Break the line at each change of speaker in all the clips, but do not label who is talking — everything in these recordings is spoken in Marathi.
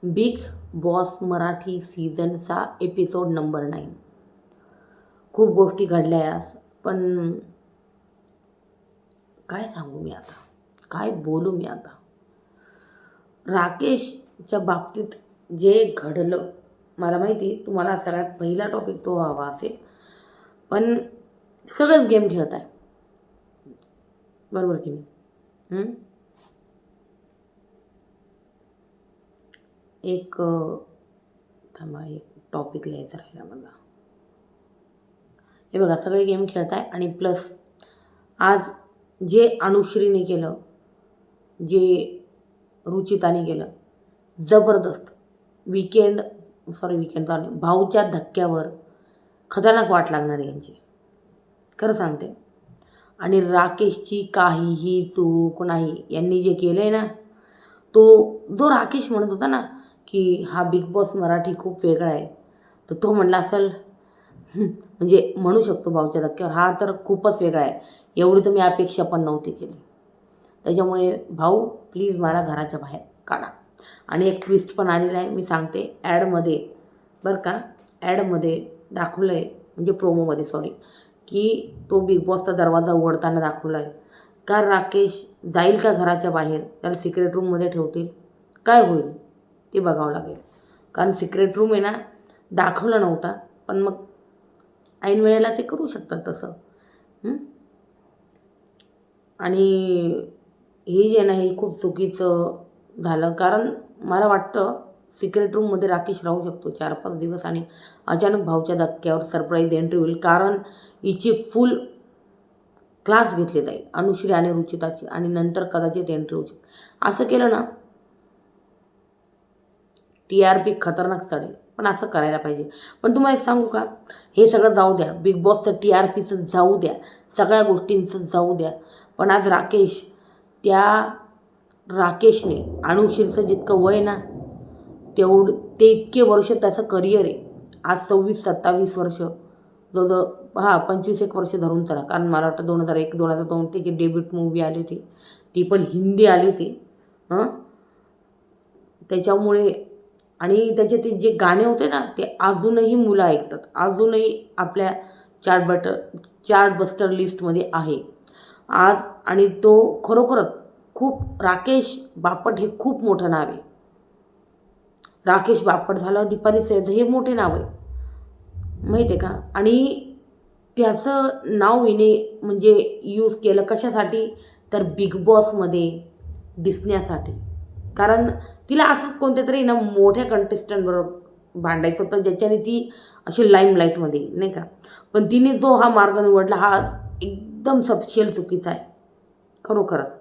बिग बॉस मराठी सीझनचा एपिसोड नंबर 9. खूप गोष्टी घडल्या आज, पण काय सांगू मी आता, काय बोलू मी आता. राकेशच्या बाबतीत जे घडलं, मला माहिती तुम्हाला सगळ्यात पहिला टॉपिक तो हवा असेल, पण सगळंच गेम खेळत आहे, बरोबर की नाही? एक थांबा, एक टॉपिक लिहायचा राहिला मला. हे बघा, सगळे गेम खेळत आहे आणि प्लस आज जे अनुश्रीने केलं, जे रुचिताने केलं, जबरदस्त. विकेंड चालू, भाऊच्या धक्क्यावर खतरनाक वाट लागणार आहे यांची, खरं सांगते. आणि राकेशची काहीही चूक नाही. यांनी जे केलं आहे ना, जो राकेश म्हणत होता ना की हा बिग बॉस मराठी खूप वेगळा आहे, तर तो म्हणला असेल म्हणजे म्हणू शकतो भाऊच्या धक्क्यावर, हा तर खूपच वेगळा आहे, एवढी तर मी अपेक्षा पण नव्हती केली. त्याच्यामुळे भाऊ प्लीज मला घराच्या बाहेर काढा. आणि एक ट्विस्ट पण आलेला आहे, मी सांगते. ॲडमध्ये बरं का, ॲडमध्ये दाखवलं आहे, म्हणजे प्रोमोमध्ये की तो बिग बॉसचा दरवाजा उघडताना दाखवला आहे. का राकेश जाईल का घराच्या बाहेर, त्याला सिक्रेट रूममध्ये ठेवतील, काय होईल ते बघावं लागेल. कारण सिक्रेट रूम आहे ना, दाखवलं नव्हता, पण मग ऐन वेळेला ते करू शकतात तसं. आणि हे जे ना, हे खूप चुकीचं झालं. कारण मला वाटतं सिक्रेट रूममध्ये राकेश राहू शकतो 4-5 दिवस आणि अचानक भाऊच्या धक्क्यावर सरप्राईज एंट्री होईल. कारण हिची फुल क्लास घेतली जाईल अनुश्री आणि रुचिताची, आणि नंतर कदाचित एंट्री होऊ शकते. असं केलं ना, TRP खतरनाक चढेल. पण असं करायला पाहिजे. पण तुम्हाला एक सांगू का, हे सगळं जाऊ द्या, बिग बॉसचं TRPचं जाऊ द्या, सगळ्या गोष्टींचं जाऊ द्या, पण आज राकेशने अनुश्रीचं जितकं वय ना, ते इतके वर्ष त्याचं करिअर आहे. आज 26-27 वर्ष, जवळजवळ 25-1 वर्ष धरून चला. कारण मला वाटतं 2001-2002 त्याची डेब्यूट मूवी आली होती, ती पण हिंदी आली होती. त्याच्यामुळे, आणि त्याचे ते जे गाणे होते ना, ते अजूनही मुलं ऐकतात, अजूनही आपल्या चार्ट बस्टर लिस्टमध्ये आहे आज. आणि तो खरोखरच खूप, राकेश बापट हे खूप मोठं नाव आहे. राकेश बापट झालं, दीपाली सैद हे मोठे नाव आहे, माहीत आहे का. आणि त्याचं नाव हिने म्हणजे यूज केलं कशासाठी, तर बिग बॉसमध्ये दिसण्यासाठी. कारण तिला असंच कोणत्या तरी ना मोठ्या कंटेस्टंटबरोबर भांडायचं होतं, ज्याच्याने ती अशी लाईमलाईटमध्ये, नाही का. पण तिने जो हा मार्ग निवडला, हा एकदम सपशेल चुकीचा आहे खरोखरच.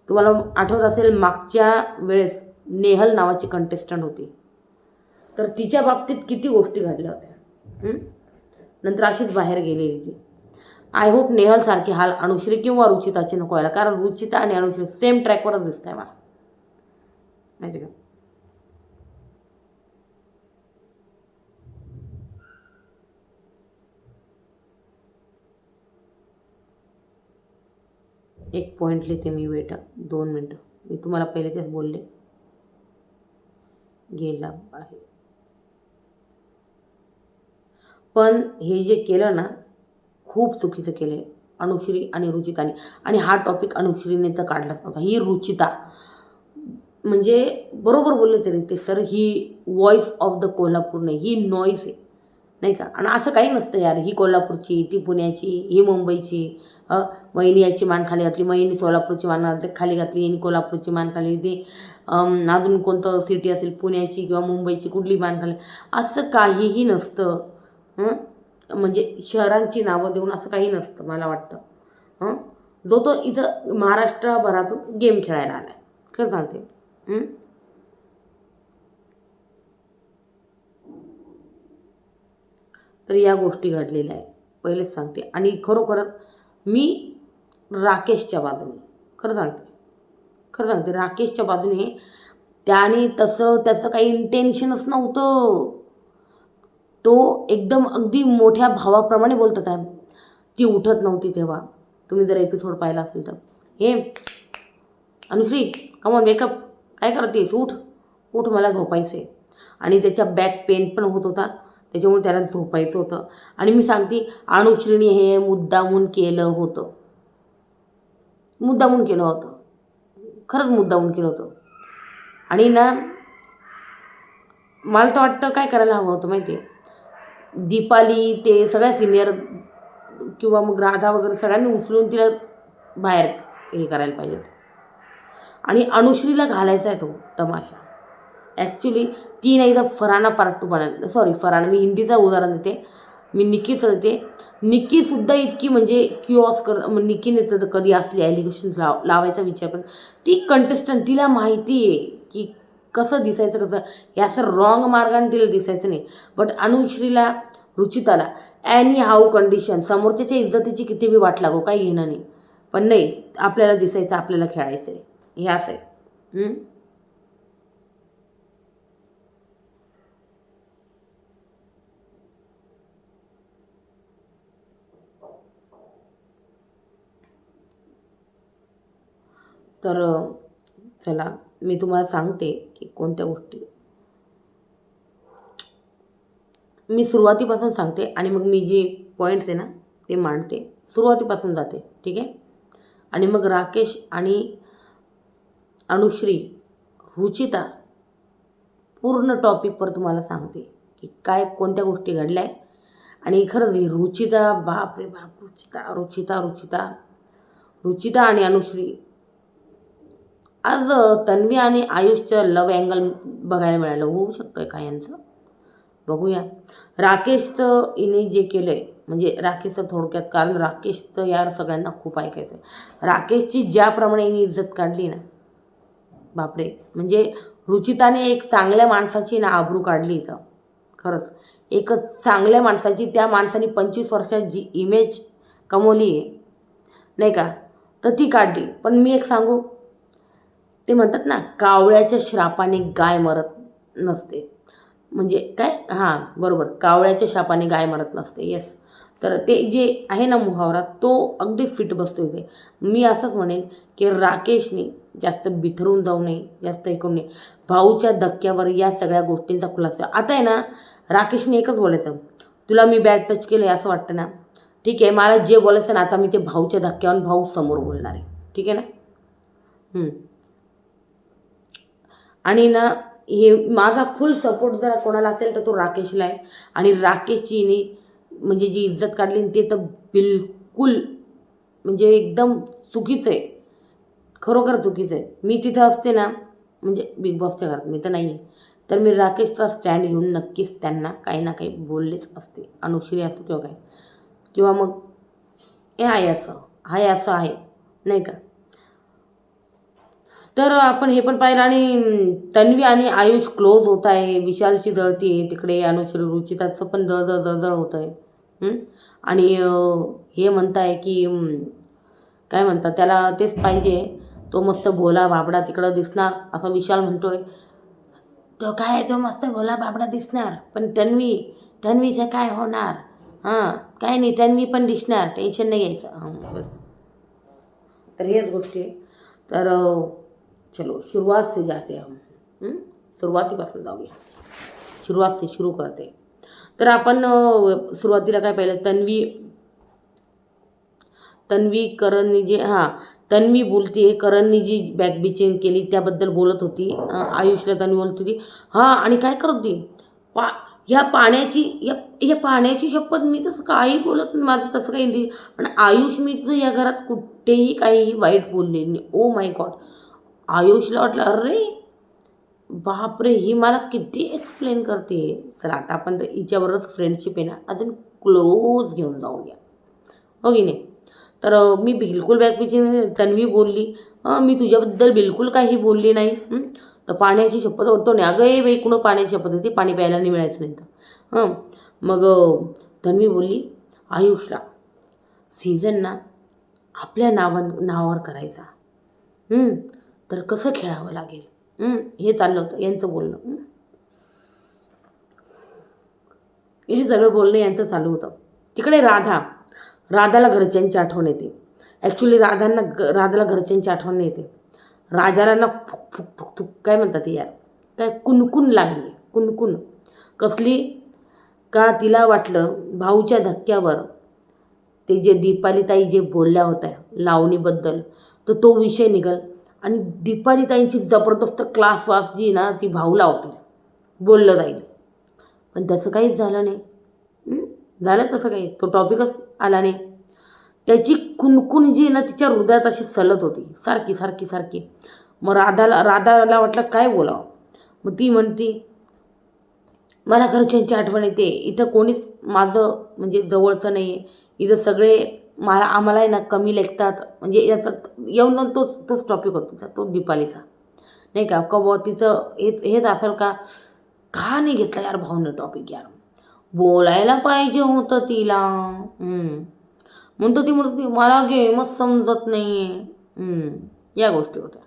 तुम्हाला आठवत असेल, मागच्या वेळेस नेहल नावाची कंटेस्टंट होती, तर तिच्या बाबतीत किती गोष्टी घडल्या होत्या. नंतर अशीच बाहेर गेलेली ती. आय होप नेहलसारखे हाल अनुश्री किंवा रुचिताचे नको व्हायला. कारण रुचिता आणि अनुश्री सेम ट्रॅकवरच दिसत आहे मला, माहिती का. एक पॉईंट लिहिते मी, वेट 2 मिनटं. मी तुम्हाला पहिले तेच बोलले, गेला आहे. पण हे जे केलं ना, खूप चुकीचं केलं आहे अनुश्री आणि रुचिताने. आणि हा टॉपिक अनुश्रीने तर काढलाच नव्हता. ही रुचिता म्हणजे बरोबर बोलले तरी ते sir, he voice of the Kolhapur नाही, ही नॉईस आहे, नाही का. आणि असं काही नसतं यार, ही कोल्हापूरची, ती पुण्याची, ही मुंबईची. वहिनी याची मान खाली घातली, वहिनी सोलापूरची मान खाली घातली, यांनी कोल्हापूरची मान खाली, ती अजून कोणतं सिटी असेल, पुण्याची किंवा मुंबईची, कुठली मान खाली, असं काहीही नसतं. म्हणजे शहरांची नावं देऊन असं काही नसतं मला वाटतं. जो तो इथं महाराष्ट्रभरातून गेम खेळायला आला आहे, खरं सांगते. तर या गोष्टी घडलेल्या आहे, पहिलेच सांगते. आणि खरोखरच मी राकेशच्या बाजूने, खरं सांगते राकेशच्या बाजूने. त्याने त्याचं काही इंटेन्शनच नव्हतं. तो एकदम अगदी मोठ्या भावाप्रमाणे बोलतात आहे. ती उठत नव्हती तेव्हा, तुम्ही जर एपिसोड पाहिला असेल तर. हे अनुश्री, कम ऑन वेकअप, काय करतेस, उठ. उठ मला झोपायचं आहे. आणि त्याच्या बॅक पेन पण होत होता, त्याच्यामुळे त्याला झोपायचं होतं. आणि मी सांगते, अनुश्रीने हे मुद्दामून केलं होतं, मुद्दामून केलं होतं, खरंच मुद्दामून केलं होतं. आणि ना मला तर वाटतं काय करायला हवं होतं माहिती आहे, दीपाली ते सगळ्या सिनियर किंवा मग राधा वगैरे सगळ्यांनी उचलून तिला बाहेर हे करायला पाहिजे. आणि अनुश्रीला घालायचा आहे तो तमाशा. ॲक्च्युली ती नाही तर फराना पार्ट 2 बनायला, सॉरी फराना, मी हिंदीचं उदाहरण देते, मी निक्कीचं देते. निक्कीसुद्धा इतकी म्हणजे क्युऑस निक्कीने तर कधी असली ॲलिगेशन्स लावायचा विचार, पण ती कंटेस्टंट, तिला माहिती आहे की कसं दिसायचं, कसं हे असं रॉंग मार्गाने तिला दिसायचं नाही. बट अनुश्रीला, रुचिताला ॲनी हाऊ कंडिशन, समोरच्याच्या इज्जतीची किती बी वाट लागो, काही घेणं नाही, पण नाही आपल्याला दिसायचं, आपल्याला खेळायचं आहे, हे असं आहे. तर चला मी तुम्हाला सांगते की कोणत्या गोष्टी, मी सुरुवातीपासून सांगते आणि मग मी जे पॉईंट्स आहे ना ते मांडते, सुरुवातीपासून जाते, ठीक आहे. आणि मग राकेश आणि अनुश्री, रुचिता पूर्ण टॉपिकवर तुम्हाला सांगते की काय कोणत्या गोष्टी घडल्या आहे. आणि खरंच ही रुचिता, बाप रे बाप, रुचिता रुचिता रुचिता रुचिता आणि अनुश्री, आज तन्वी आणि आयुषचं लव अँगल बघायला मिळालं. होऊ शकतं का यांचं, बघूया. राकेशचं हिने जे केलं आहे, म्हणजे राकेशचं थोडक्यात, कारण राकेशचं यार सगळ्यांना खूप ऐकायचं आहे. राकेशची ज्याप्रमाणे हिने इज्जत काढली ना, बापरे, म्हणजे रुचिताने एक चांगल्या माणसाची ना आबरू काढली इथं, खरंच एक चांगल्या माणसाची. त्या माणसाने 25 वर्षात जी इमेज कमवली आहे नाही का, तर ती काढली. पण मी एक सांगू, ते म्हणतात ना, कावळ्याच्या श्रापाने गाय मरत नसते, म्हणजे काय, हां बरोबर, कावळ्याच्या शापाने गाय मरत नसते. येस, तर ते जे आहे ना मुहावरा, तो अगदी फिट बसतो इथे. मी असंच म्हणेन की राकेशने जास्त बिथरून जाऊ नये, जास्त हे करू नये. भाऊच्या धक्क्यावर या सगळ्या गोष्टींचा खुलासा आता आहे ना. राकेशने एकच बोलायचं, तुला मी बॅड टच केलं आहे असं वाटतं ना, ठीक आहे, मला जे बोलायचं ना आता मी ते भाऊच्या धक्क्यावर भाऊ समोर बोलणार आहे, ठीक आहे ना. आणि ना हे माझा फुल सपोर्ट जर कोणाला असेल तर तो राकेशला आहे. आणि राकेशची म्हणजे जी इज्जत काढली ते तर बिलकुल म्हणजे एकदम चुकीचं आहे, खरोखर चुकीचं आहे. मी तिथं असते ना, म्हणजे बिग बॉसच्या घरात मी तर नाही आहे, तर मी राकेशचा स्टँड घेऊन नक्कीच त्यांना काही ना काही बोललेच असते, अनुश्री असो किंवा काय, किंवा मग हे आहे असं आहे नाही का. तर आपण हे पण पाहिलं. आणि तन्वी आणि आयुष क्लोज होत आहे, विशालची जळती आहे तिकडे, अनुश्री रुचिताचं पण जळजळ होत आहे. आणि हे म्हणताय की काय म्हणतात त्याला, तेच पाहिजे, तो मस्त भोला बाबडा तिकडं दिसणार असं विशाल म्हणतोय. तो काय, तो मस्त भोला बाबडा दिसणार, पण तन्वीचं काय होणार, हां काय नाही, तन्वी पण दिसणार, टेन्शन नाही घ्यायचं, बस. तर हेच गोष्टी आहे. तर चलो शुरुआत से जाते हम, सुरुवातीपासून जाऊया, सुरुवात से शुरू करते. तर आपण सुरुवातीला काय पाहिलं, तन्वी करणनी जे तन्वी बोलते, करणनी जी बॅक बिचिंग केली त्याबद्दल बोलत होती. आयुषला तन्वी बोलत होती, आणि काय करत होती, ह्या पाण्याची शपथ, मी तसं काही बोलत नाही, माझं तसं काही नाही. आणि आयुष, मी तर या घरात कुठेही काही वाईट बोलले नाही. ओ माय गॉड, आयुषला वाटलं अरे बापरे, ही मला किती एक्सप्लेन करते. तर आता आपण तर हिच्याबरोबरच फ्रेंडशिप आहे ना, अजून क्लोज घेऊन जाऊया, हो की नाही. तर मी बिलकुल बॅकपिची तन्वी बोलली, मी तुझ्याबद्दल बिलकुल काही बोलली नाही. तर पाण्याची शपथ होतो नाही, अगं ए बाई, कुणं पाण्याची शपथ होती, पाणी प्यायला नाही मिळायचं नाही तर. मग तन्वी बोलली आयुषला, सीझन ना आपल्या नावावर करायचा, तर कसं खेळावं लागेल, हे चाललं होतं यांचं बोलणं. हे सगळं बोलणं यांचं चालू होतं. तिकडे राधाला घरच्यांची आठवण येते. ॲक्च्युली राधाला घरच्यांची आठवण नाही येते. राजाला ना फुक फुक थुक थुक काय म्हणतात यार, काय कुणकुण लागली, कुणकुण कसली का तिला वाटलं भाऊच्या धक्क्यावर ते जे दीपालीताई जे बोलल्या होत्या लावणीबद्दल, तर तो विषय निघल आणि दीपालीताईंची जबरदस्त क्लास वास जी ना ती भाऊ लावतील, बोललं जाईल. पण त्याचं काहीच झालं नाही. झालं तसं काही, तो टॉपिकच आला नाही. त्याची कुणकुण जी ना तिच्या हृदयात अशी सलत होती सारखी सारखी सारखी. मग राधाला वाटलं काय बोलावं. मग ती म्हणती मला घरच्यांची आठवण येते, इथं कोणीच माझं म्हणजे जवळचं नाही आहे, इथं सगळे आम्हाला आहे ना कमी लेखतात. म्हणजे याचा येऊन जाऊन तोच टॉपिक होता तिचा, तो दीपालीचा नाही का. का तिचं हेच असेल का नाही घेतला यार भाऊने टॉपिक, यार बोलायला पाहिजे होतं तिला. म्हणतो ती मला गेमच समजत नाही आहे. या गोष्टी होत्या.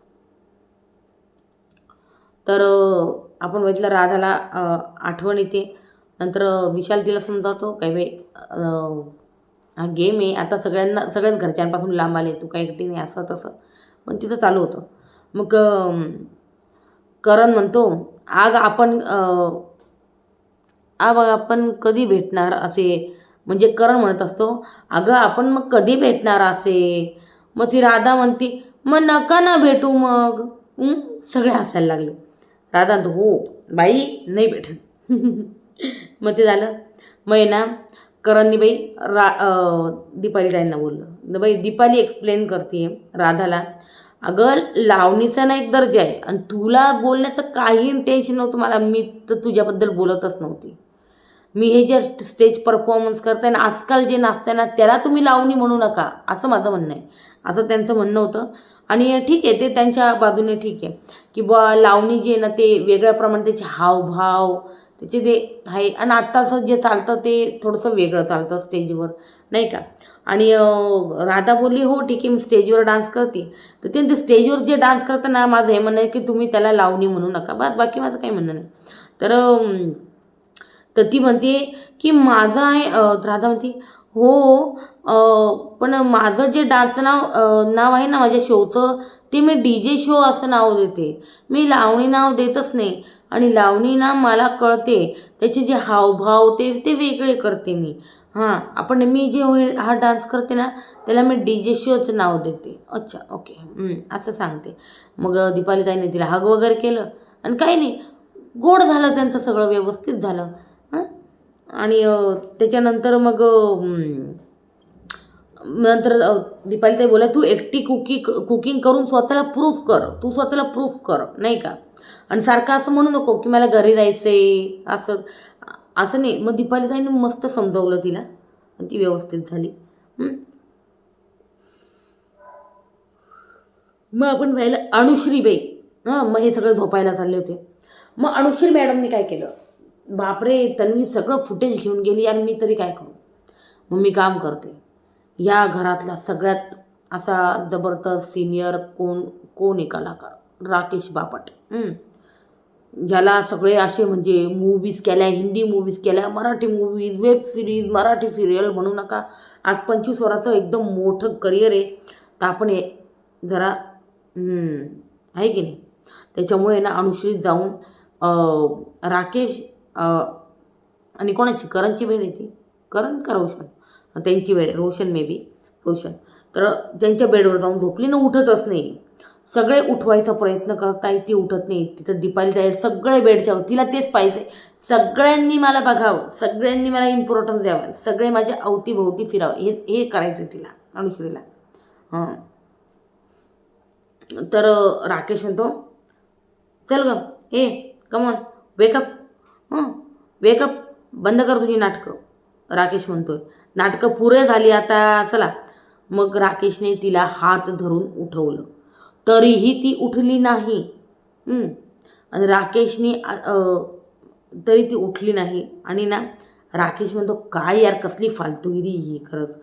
तर आपण बघितलं राधाला आठवण येते. नंतर विशाल तिला समजावतो काय बाई हा गेम आहे, आता सगळ्याच घरच्यांपासून लांब आले, तू काय एकटी नाही असं तसं. पण तिथं चालू होतं. मग करण म्हणतो आग आपण कधी भेटणार असे. म्हणजे करण म्हणत असतो अगं आपण मग कधी भेटणार असे. मग ती राधा म्हणती मग नका ना भेटू मग. सगळे हसायला लागले. राधा म्हणतो हो बाई नाही भेटत. मग ते झालं. मग ना करणनी बाई दीपालीताईंना बोललं, बाई दीपाली एक्सप्लेन करते राधाला, अगं लावणीचा ना एक दर्जा आहे आणि तुला बोलण्याचं काही टेन्शन नव्हतं मला. मी तर तुझ्याबद्दल बोलतच नव्हती. मी हे जे स्टेज परफॉर्मन्स करताय ना आजकाल जे नाचताय ना त्याला तुम्ही लावणी म्हणू नका असं माझं म्हणणं आहे. असं त्यांचं म्हणणं होतं. आणि ठीक आहे, ते त्यांच्या बाजूने ठीक आहे की बुवा लावणी जे आहे ना ते वेगळ्याप्रमाणे त्याचे हावभाव त्याचे ते आहे. आणि आत्ताचं जे चालतं ते थोडंसं वेगळं चालतं स्टेजवर नाही का. आणि राधा बोलली हो ठीक आहे मी स्टेजवर डान्स करते. तर ते स्टेजवर जे डान्स करतं ना माझं हे म्हणणं आहे की तुम्ही त्याला लावणी म्हणू नका. बाकी माझं काही म्हणणं नाही. तर ती म्हणते की माझं आहे. राधा म्हणते हो पण माझं जे डान्सचं नाव आहे ना माझ्या शोचं ते मी DJ शो असं नाव देते. मी लावणी नाव देतच नाही. आणि लावणी ना मला कळते त्याचे जे हावभाव ते वेगळे करते मी. आपण मी जे हा डान्स करते ना त्याला मी DJ शोचं नाव देते. अच्छा ओके असं सांगते. मग दीपालीताईने तिला हग वगैरे केलं आणि काही नाही, गोड झालं त्यांचं सगळं व्यवस्थित झालं. आणि त्याच्यानंतर मग दीपालीताई बोला तू एकटी कुकिंग करून स्वतःला प्रूफ कर, तू स्वतःला प्रूफ कर नाही का. आणि सारखं असं म्हणू नको की मला घरी जायचं आहे असं नाही. मग दीपालीताईने मस्त समजावलं तिला आणि ती व्यवस्थित झाली. मग आपण पाहिलं अनुश्रीबाई. मग हे सगळं झोपायला चालले होते. मग अनुश्री मॅडमने काय केलं, बापरे तन्वी सगळं फुटेज घेऊन गेली आणि मी तरी काय करू. मग मी काम करते, या घरातला सगळ्यात असा जबरदस्त सिनियर कोण आहे कलाकार राकेश बापट. ज्याला सगळे असे म्हणजे मूवीज केल्या, हिंदी मूवीज केल्या, Marathi movies, web series, Marathi serial म्हणू नका. आज 25 वर्षाचं एकदम मोठं करिअर आहे. तर आपण हे जरा आहे की नाही. त्याच्यामुळे ना अनुश्री जाऊन राकेश आणि कोणाची करणची वेळ येते, करण का रोशन, त्यांची वेळ रोशन मे बी रोशन. तर त्यांच्या बेडवर जाऊन झोपली ना, उठतच नाही. सगळे उठवायचा प्रयत्न करताय, ती उठत नाही. तिथं दीपाली जाईल सगळे बेडच्या, तिला तेच पाहिजे, सगळ्यांनी मला बघावं, सगळ्यांनी मला इम्पॉर्टन्स द्यावं, सगळे माझ्या अवतीभोवती फिरावं, हे करायचं तिला अनुश्रीला. तर राकेश म्हणतो चल ग कमॉन वेकअप वेकअप, बंद कर तुझी नाटकं. राकेश म्हणतोय नाटकं पुरे झाली आता चला. मग राकेशने तिला हात धरून उठवलं तरीही ती उठली नाही. आणि राकेशने तरी ती उठली नाही. आणि ना राकेश म्हणतो काय यार कसली फालतूगिरी ही खरंच.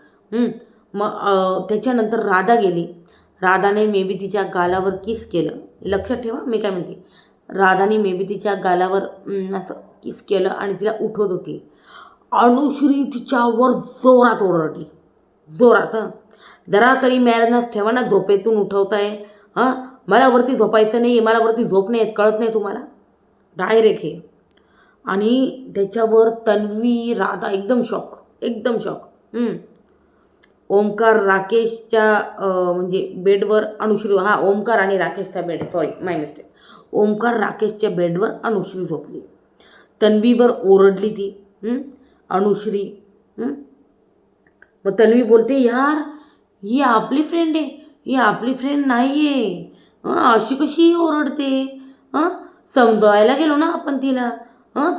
मग त्याच्यानंतर राधा गेली. राधाने मे बी तिच्या गालावर किस केलं. लक्षात ठेवा मी काय म्हणते, राधाने मे बी तिच्या गालावर असं किस केलं आणि तिला उठवत होती. अनुश्री तिच्यावर जोरात ओरडली, जोरात. जरा तरी मॅनर्स ठेवा ना, झोपेतून उठवताय. मला वरती झोपायचं नाही, मला वरती झोप नाही येत, कळत नाही तुम्हाला. डायरेक्ट हे. आणि त्याच्यावर तन्वी राधा एकदम शॉक, एकदम शॉक. ओमकार राकेशच्या म्हणजे बेडवर अनुश्री, ओमकार आणि राकेशच्या बेड, सॉरी माय मिस्टेक, ओमकार राकेशच्या बेडवर अनुश्री झोपली. तन्वीवर ओरडली ती अनुश्री. मग तन्वी बोलते, यार ही आपली फ्रेंड आहे, ही आपली फ्रेंड नाही आहे, अशी कशी ओरडते. समजवायला गेलो ना आपण तिला,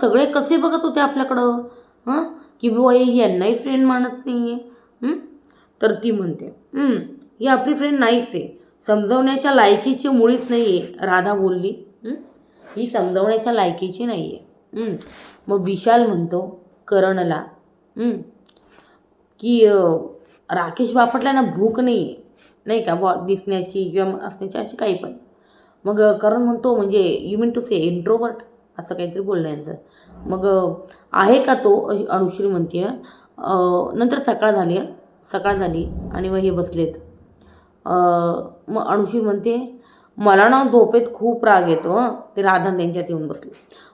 सगळे कसे बघत होते आपल्याकडं, की बुवा ही यांनाही फ्रेंड मानत नाही आहे. तर ती म्हणते, ही आपली फ्रेंड नाहीच आहे, समजवण्याच्या लायकीची मुळीच नाही आहे. राधा बोलली, ही समजवण्याच्या लायकीची नाही आहे. मग विशाल म्हणतो करणला की राकेश बापटला ना भूक नाही आहे, नाही का बुवा दिसण्याची किंवा असण्याची अशी काही पण. मग करण म्हणतो, म्हणजे you mean to say introvert, असं काहीतरी बोलणं यांचं. मग आहे का तो, अनुश्री म्हणते. नंतर सकाळ झाली आणि मग हे बसलेत. मग अनुश्री म्हणते, मला ना झोपेत खूप राग येतो. ते राधा त्यांच्यात येऊन बसले.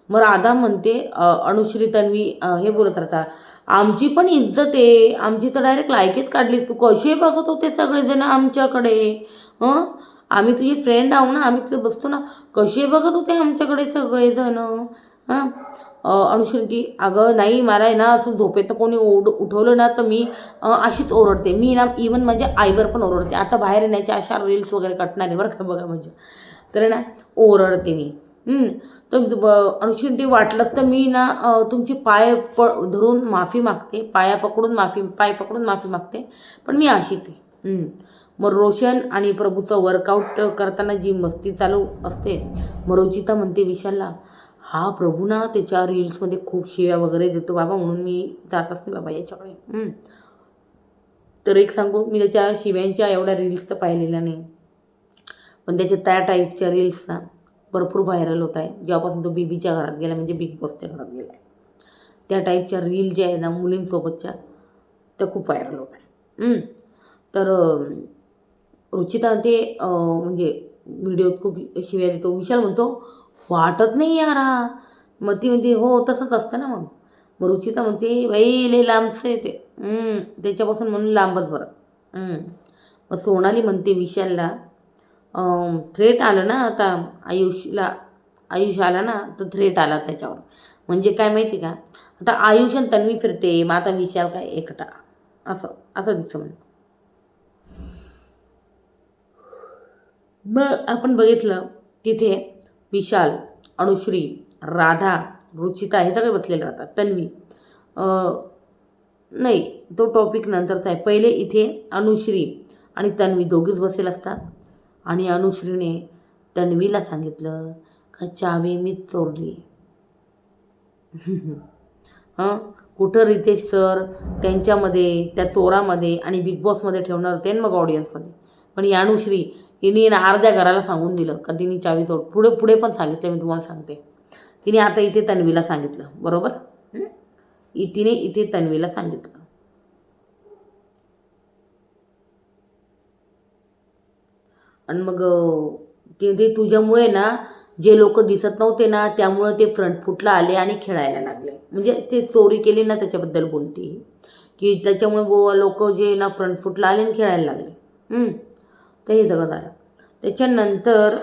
मग राधा म्हणते, अनुश्री तन्वी हे बोलत राहतात, आमची पण इज्जत आहे, आमची तर डायरेक्ट लायकीच काढलीस तू, कसे बघत होते सगळेजण आमच्याकडे. आम्ही तुझी फ्रेंड आहो ना, आम्ही तिथे बसतो ना, कसे बघत होते आमच्याकडे सगळेजण. अनुश्री ती, अगं नाही, मला आहे ना असं झोपेत कोणी उठवलं ना तर मी अशीच ओरडते. मी ना इवन माझ्या आईवर पण ओरडते. आता बाहेर येण्याच्या अशा रील्स वगैरे कटणार आहे बरं का, बघा म्हणजे. तर ना ओरडते मी. तर अनुश्री ती, वाटलंच तर मी ना तुमची पाय धरून माफी मागते, पाय पकडून माफी मागते, पण मी अशीच आहे. मग रोशन आणि प्रभूचं वर्कआउट करताना जी मस्ती चालू असते. मग रुचिता म्हणते विशालला, हा प्रभू ना त्याच्या रील्समध्ये खूप शिव्या वगैरे देतो बाबा, म्हणून मी जातच नाही बाबा याच्याकडे. तर एक सांगू, मी त्याच्या शिव्यांच्या एवढ्या रील्स तर पाहिलेल्या नाही, पण त्याच्या त्या टाईपच्या रील्स ना भरपूर व्हायरल होत आहे जेव्हापासून तो बीबीच्या घरात गेला, म्हणजे बिग बॉसच्या घरात गेला आहे. त्या टाईपच्या रील ज्या आहे ना मुलींसोबतच्या, त्या खूप व्हायरल होत आहे. तर रुचिता ते म्हणजे व्हिडिओत खूप शिव्या देतो. विशाल म्हणतो, वाटत नाही यारा. मग ती म्हणते, हो तसंच असतं ना. मग रुचिता म्हणते, बाई लय लांबचं आहे ते, त्याच्यापासून म्हणून लांबच बरं. मग सोनाली म्हणते विशालला, थ्रेट आलं ना आता आयुष आला ना, तर थ्रेट आला त्याच्यावर. म्हणजे काय माहिती का, आता आयुष आणि तन्वी फिरते, मग आता विशाल काय एकटा, असं तिचं म्हणणं. मग आपण बघितलं तिथे विशाल, अनुश्री, राधा, रुचिता हे सगळे बसलेले राहतात. तन्वी नाही, तो टॉपिक नंतरचा आहे. पहिले इथे अनुश्री आणि तन्वी दोघीच बसेल असतात. आणि अनुश्रीने तन्वीला सांगितलं का चावी मीच चोरली. कुठं रितेश सर त्यांच्यामध्ये, त्या चोरामध्ये आणि बिग बॉसमध्ये ठेवणार होते मग ऑडियन्समध्ये. पण ही अनुश्री हिने अर्ध्या घराला सांगून दिलं का तिने चावी चोर. पुढे पण सांगितलं, मी तुम्हाला सांगते. तिने आता इथे तन्वीला सांगितलं, बरोबर. तिने इथे तन्वीला सांगितलं. आणि मग ते तुझ्यामुळे ना जे लोक दिसत नव्हते ना, त्यामुळे ते फ्रंट फुटला आले आणि खेळायला लागले. म्हणजे ते चोरी केली ना त्याच्याबद्दल बोलते, की त्याच्यामुळे लोक जे ना फ्रंट फुटला आले आणि खेळायला लागले. तर हे सगळं झालं. त्याच्यानंतर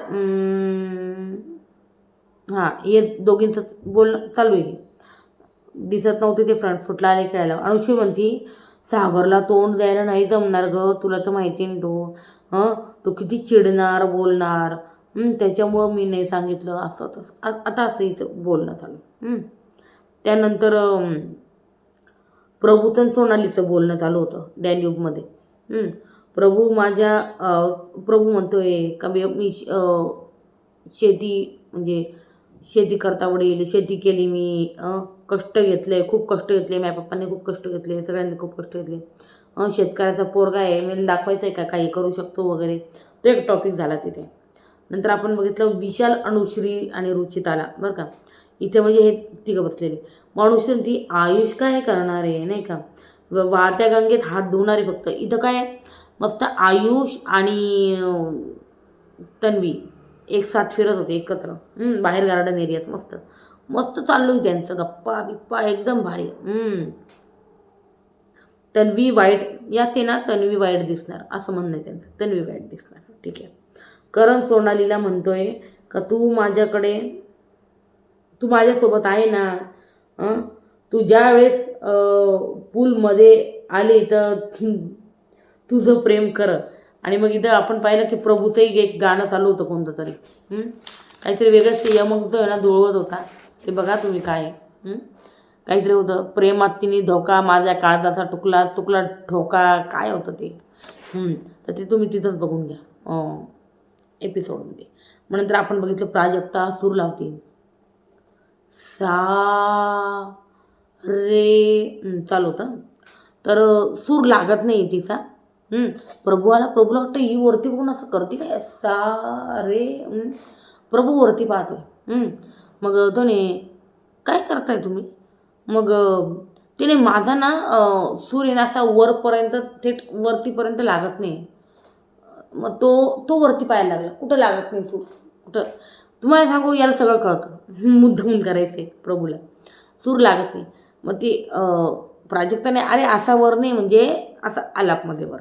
हे दोघींचं बोलणं चालू आहे. दिसत नव्हते ते फ्रंट फुटला आले खेळायला. अनुश्री म्हणती, सागरला तोंड द्यायला नाही जमणार ग, तुला तर माहिती आहे ना, तो किती चिडणार बोलणार, त्याच्यामुळं मी नाही सांगितलं, असं तसं. आता असं हिचं बोलणं चालू. त्यानंतर प्रभूचं सोनालीचं बोलणं चालू होतं डॅन्यूबमध्ये. प्रभू म्हणतोय का मी शेती करता वडील, शेती केली मी, कष्ट घेतले, खूप कष्ट घेतले, माझ्या पप्पांनी खूप कष्ट घेतले, सगळ्यांनी खूप कष्ट घेतले, शेतकऱ्याचा पोरगा आहे, मी दाखवायचं आहे का काही करू शकतो वगैरे. तो एक टॉपिक झाला तिथे. नंतर आपण बघितलं विशाल, अनुश्री आणि रुचिताला, बरं का. इथे म्हणजे हे तिघं बसलेले. मग अनुश्री ती, आयुष काय करणार आहे नाही का, वाहत्या गंगेत हात धुणार आहे फक्त. इथं काय मस्त आयुष आणि तन्वी एक साथ फिरत होते एकत्र बाहेर गार्डन एरियात. मस्त मस्त चाललो आहे त्यांचं, गप्पा बिप्पा एकदम भारी. तन्वी वाईट या ते ना तन्वी वाईट दिसणार असं म्हणणं आहे त्यांचं, तन्वी वाईट दिसणार. ठीक आहे. करण सोनालीला म्हणतोय का तू माझ्यासोबत आहे ना. तू ज्या वेळेस पूलमध्ये आली तर तुझं प्रेम कर. आणि मग इथं आपण पाहिलं की प्रभूचंही एक गाणं चालू होतं कोणतं तरी, काहीतरी वेगळंच ते यमक जो आहे ना जुळवत होता ते बघा तुम्ही काय. काहीतरी होतं, प्रेमात तिने धोका, माझ्या काळजाचा टुकला चुकला ठोका, काय होतं ते. तर ते तुम्ही तिथंच बघून घ्या एपिसोडमध्ये. मग नंतर आपण बघितलं प्राजक्ता सूर लावते, सा रे चालू होतं. तर सूर लागत नाही तिचा. प्रभूला वाटतं ही वरती बघून असं करते काय, सा रे. प्रभू वरती पाहतोय. मग तो ने काय करताय तुम्ही. मग तिने माझा ना सूर आहे ना असा वरपर्यंत थेट वरतीपर्यंत लागत नाही. मग तो वरती पाहायला लागला, कुठं लागत नाही सूर कुठं. तुम्हाला सांगू याला सगळं कळतं, मुद्दामून करायचे प्रभूला, सूर लागत नाही. मग ती प्राजक्ताने अरे असा वर नाही म्हणजे असा आलापमध्ये वर.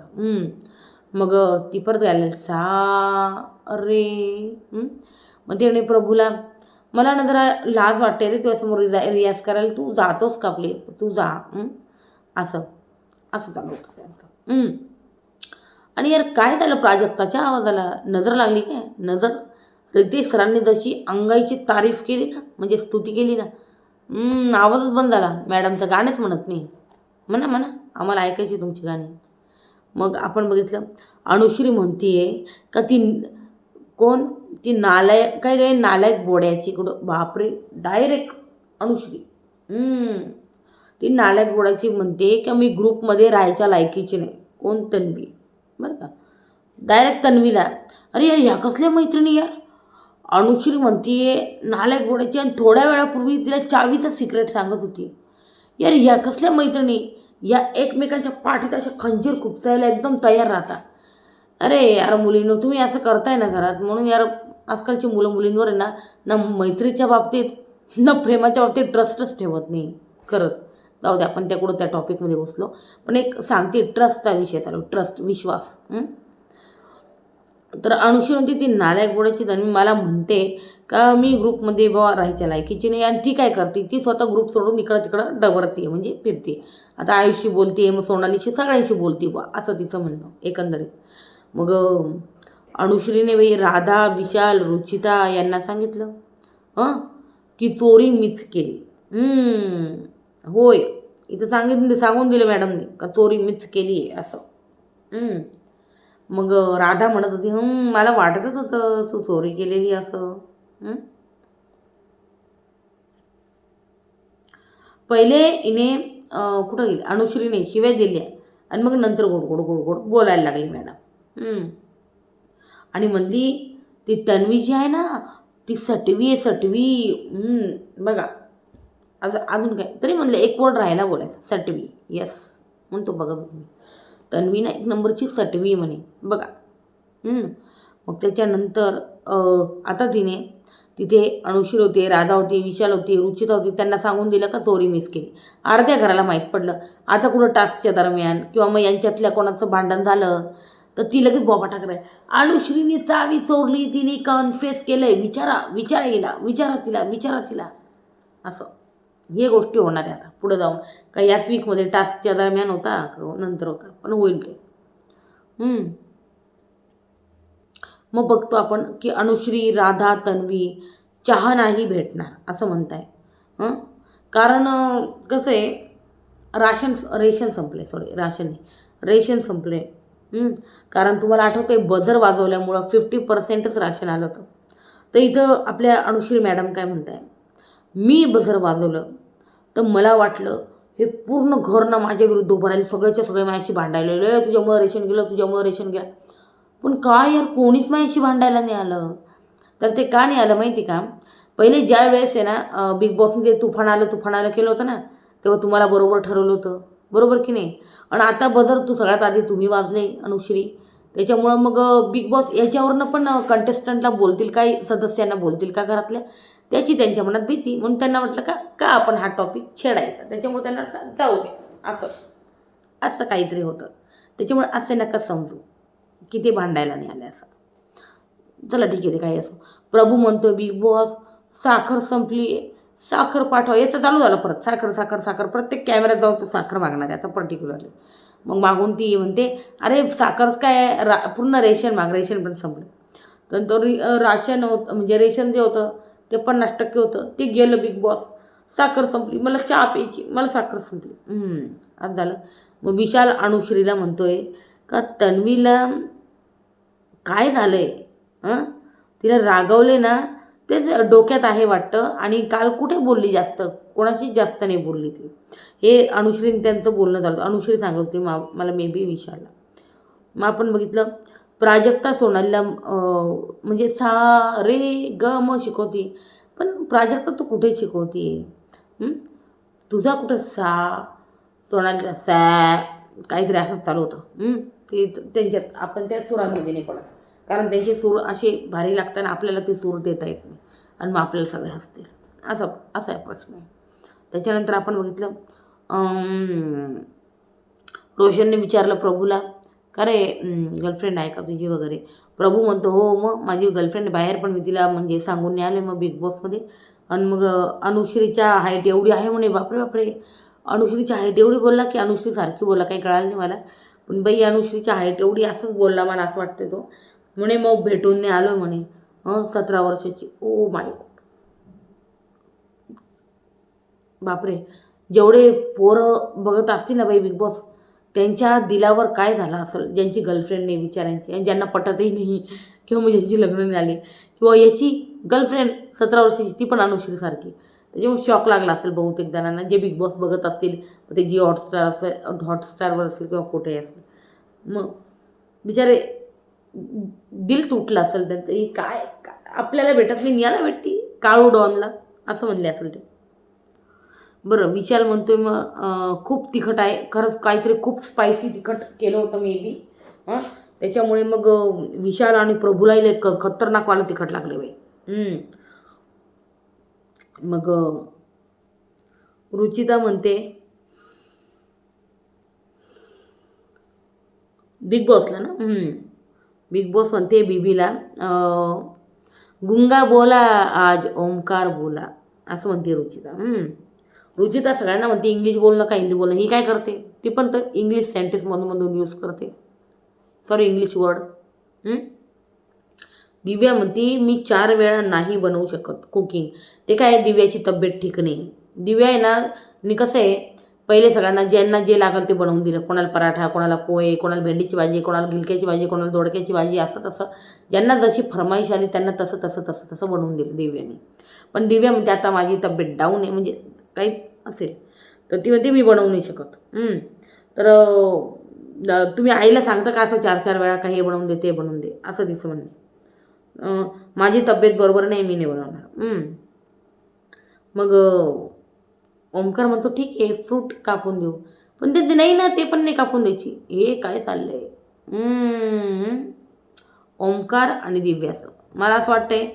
मग ती परत घालेल सा रे. मग ते प्रभूला मला ना जरा लाज वाटते रे तुझ्यासमोर रियाज करायला, तू जातोस का प्लीज तू जा. असं चालू होतं त्यांचं. आणि यार काय झालं प्राजक्ताच्या आवाजाला, नजर लागली काय. नजर रितेश सरांनी जशी अंगाईची तारीफ केली ना, म्हणजे स्तुती केली ना, आवाजच बंद झाला. मॅडमचं गाणंच म्हणत नाही. म्हणा आम्हाला ऐकायची तुमची गाणी. मग आपण बघितलं अनुश्री म्हणतीये का कोण ती नालायक काय नालायक बोड्याची कुठं, बापरे डायरेक्ट अनुश्री. ती नालायक बोड्याची म्हणते का मी ग्रुपमध्ये राहायच्या लायकीची नाही. कोण, तन्वी. बरं का, डायरेक्ट तन्वीला. अरे यार ह्या कसल्या मैत्रिणी यार. अनुश्री म्हणतीये नालायक बोड्याची आणि थोड्या वेळापूर्वी तिला चावीचं सिक्रेट सांगत होती. यार ह्या कसल्या मैत्रिणी, या एकमेकांच्या पाठीत अशा खंजीर खुपसायला एकदम तयार राहता. अरे यार मुलींनो तुम्ही असं करताय ना घरात, म्हणून यार आजकालची मुलींवर आहे ना मैत्रीच्या बाबतीत ना प्रेमाच्या बाबतीत ट्रस्टच ठेवत नाही खरंच. जाऊ दे आपण त्या टॉपिकमध्ये घुसलो. पण एक सांगते, ट्रस्टचा विषय चालू, ट्रस्ट विश्वास. तर अनुश्री म्हणते ती नालायक बोडायची तन्वी मला म्हणते का मी ग्रुपमध्ये बाबा राहायच्या लायकीची नाही. आणि ती काय करते, ती स्वतः ग्रुप सोडून इकडं तिकडं डवरते म्हणजे फिरते. आता आयुषशी बोलते, मग सोनालीशी सगळ्यांशी बोलते बा, असं तिचं म्हणणं एकंदरीत. मग अनुश्रीने बाई राधा, विशाल, रुचिता यांना सांगितलं की चोरी मीच केली. होय इथं सांगून दिलं मॅडमने का चोरी मीच केली आहे असं. मग राधा म्हणत होती मला वाटतच होतं तू चोरी केलेली असं. पहिले इने कुठं गेली अनुश्रीने शिव्या दिल्या आणि मग नंतर गोड गोड गोड गोड बोलायला लागली मॅडम. आणि म्हणली ती तन्वी जी आहे ना ती सटवी बघा अजून काय तरी म्हणलं एक वर्ड राहायला बोलायचं, सटवी. येस म्हणतो बघा तुम्ही, तन्वी ना एक नंबरची सटवी म्हणे बघा. मग त्याच्यानंतर आता तिथे अनुश्री होते, राधा होती, विशाल होती, रुचिता होती. त्यांना सांगून दिलं का चोरी मिस केली. अर्ध्या घराला माहीत पडलं. आता कुठं टास्कच्या दरम्यान किंवा मग यांच्यातल्या कोणाचं भांडण झालं तर ती लगेच बोबाटा कराय, अनुश्रीने चावी चोरली, तिने कन्फेस केलंय, विचारा तिला असं. हे गोष्टी होणार आहे आता पुढं जाऊन. का याच वीकमध्ये टास्कच्या दरम्यान होता नंतर होता, पण होईल ते. मग बघतो आपण की अनुश्री, राधा, तन्वी चहा नाही भेटणार असं म्हणताय. कारण कसं आहे रेशन संपले. कारण तुम्हाला आठवतं आहे बजर वाजवल्यामुळं 50%च राशन आलं होतं. तर इथं आपल्या अनुश्री मॅडम काय म्हणताय, मी बजर वाजवलं तर मला वाटलं हे पूर्ण घर ना माझ्या विरुद्ध उभं राहिले, सगळे माझ्याशी भांडायला, तुझ्यामुळं रेशन गेलं. पण काय यार कोणीच माझ्याशी भांडायला नाही आलं. तर ते का नाही आलं माहिती का, पहिले ज्या वेळेस आहे ना बिग बॉसने ते तुफान आलं केलं होतं ना, तेव्हा तुम्हाला बरोबर ठरवलं होतं, बरोबर की नाही. आणि आता बजर सगळ्यात आधी तुम्ही वाजले अनुश्री, त्याच्यामुळं मग बिग बॉस याच्यावरनं पण कंटेस्टंटला बोलतील, काही सदस्यांना बोलतील का घरातल्या, त्याची त्यांच्या मनात भीती. म्हणून त्यांना म्हटलं का आपण हा टॉपिक छेडायचा. त्याच्यामुळे त्यांना म्हटलं जाऊ दे, असं काहीतरी होतं. त्याच्यामुळे असे नका समजू की ते भांडायला नाही आले असं. चला ठीक आहे, ते काही असो. प्रभू म्हणतो बिग बॉस साखर संपली, साखर पाठवा. याचं चालू झालं परत, साखर साखर साखर. प्रत्येक कॅमेऱ्यात जाऊन तो साखर मागणार याचा पर्टिक्युलरली. मग मागून ती म्हणते अरे साखरच काय, पूर्ण रेशन माग, रेशन पण संपलं. तर तो राशन होतं, म्हणजे रेशन जे होतं ते 50% होतं, ते गेलं बिग बॉस. साखर संपली, मला चहा प्यायची, मला साखर संपली. असं झालं. मग विशाल अनुश्रीला म्हणतोय का तन्वीला काय झालं आहे, तिला रागवले ना, तेच डोक्यात आहे वाटतं. आणि काल कुठे बोलली जास्त, कोणाशीच जास्त नाही बोलली ती. हे अनुश्रीने त्यांचं बोलणं झालं. अनुश्री सांगत होती मला मे बी विशालला. मग आपण बघितलं प्राजक्ता सोनालीला म्हणजे सा रे ग म शिकवती. पण प्राजक्ता तू कुठे शिकवती, तुझा कुठं सा, सोनालीचा सा, काहीतरी असं चालू होतं. ते त्यांच्यात आपण त्या सुरांमध्ये नाही पडत, कारण त्यांचे सूर असे भारी लागताना आपल्याला ते सूर देता येत नाही आणि मग आपल्याला सगळे हसतील. असा आहे प्रश्न आहे. त्याच्यानंतर आपण बघितलं रोशनने विचारलं प्रभूला का रे गर्लफ्रेंड आहे का तुझी वगैरे. प्रभू म्हणतो हो, मग माझी गर्लफ्रेंड बाहेर, पण मी तिला म्हणजे सांगून नाही आले मग बिग बॉसमध्ये. आणि मग अनुश्रीच्या हाईट एवढी आहे म्हणे, बापरे बापरे. अनुश्रीच्या हाईट एवढी बोलला की अनुश्री सारखी बोलला, काही कळालं नाही मला. पण बाई अनुश्रीच्या हाईट एवढी असंच बोलला, मला असं वाटतं तो. म्हणे मग भेटून नाही आलो म्हणे. 17 वर्षाची. ओ माय गॉड, बापरे. जेवढे पोरं बघत असतील ना बाई बिग बॉस, त्यांच्या दिलावर काय झालं असेल, ज्यांची गर्लफ्रेंड नाही बिचाऱ्यांची, आणि ज्यांना पटतही नाही, किंवा मग ज्यांची लग्न नाही आली, किंवा याची गर्लफ्रेंड 17 वर्षाची ती पण अनुश्रीसारखी. त्याच्यामुळे शॉक लागला असेल बहुतेक जणांना, जे बिग बॉस बघत असतील. ते जी हॉटस्टारवर असेल किंवा कुठेही असेल. मग बिचारे दिल तुटलं असेल त्यांचं. ही काय आपल्याला भेटत नाही, याला भेटती काळू डॉनला, असं म्हणले असेल ते. बरं, विशाल म्हणतोय मग खूप तिखट आहे खरंच, काहीतरी खूप स्पायसी तिखट केलं होतं मे बी. त्याच्यामुळे मग विशाल आणि प्रभूला खतरनाकवाला तिखट लागले बाई. मग रुचिता म्हणते बिग बॉसला ना, बिग बॉस म्हणते बीबीला गुंगा बोला आज ओमकार बोला, असं म्हणते रुचिता. रुचिता सगळ्यांना म्हणते इंग्लिश बोलणं का हिंदी बोलणं. ही काय करते, ती पण तर इंग्लिश सेंटेन्समधून यूज करते, सॉरी इंग्लिश वर्ड. दिव्या म्हणते मी 4 वेळा नाही बनवू शकत कुकिंग. ते काय, दिव्याची तब्येत ठीक नाही. दिव्या आहे ना, मी कसं आहे, पहिले सगळ्यांना ज्यांना जे लागलं ते बनवून दिलं. कोणाला पराठा, कोणाला पोहे, कोणाला भेंडीची भाजी, कोणाला गिलक्याची भाजी, कोणाला दोडक्याची भाजी, असं तसं ज्यांना जशी फरमाईश आली त्यांना तसं बनवून दिलं दिव्याने. पण दिव्या म्हणते आता माझी तब्येत डाऊन आहे, म्हणजे काही असेल तर ती म्हणते मी बनवू नाही शकत. तर तुम्ही आईला सांगता का असं 4-4 वेळा का हे बनवून दे ते बनवून दे, असं तिचं म्हणणे. माझी तब्येत बरोबर नाही, मी नाही बनवणार. मग ओमकार म्हणतो ठीक आहे फ्रूट कापून देऊ, पण ते नाही ना, ते पण नाही कापून द्यायची. हे काय चाललंय ओमकार आणि दिव्याचं. मला असं वाटतंय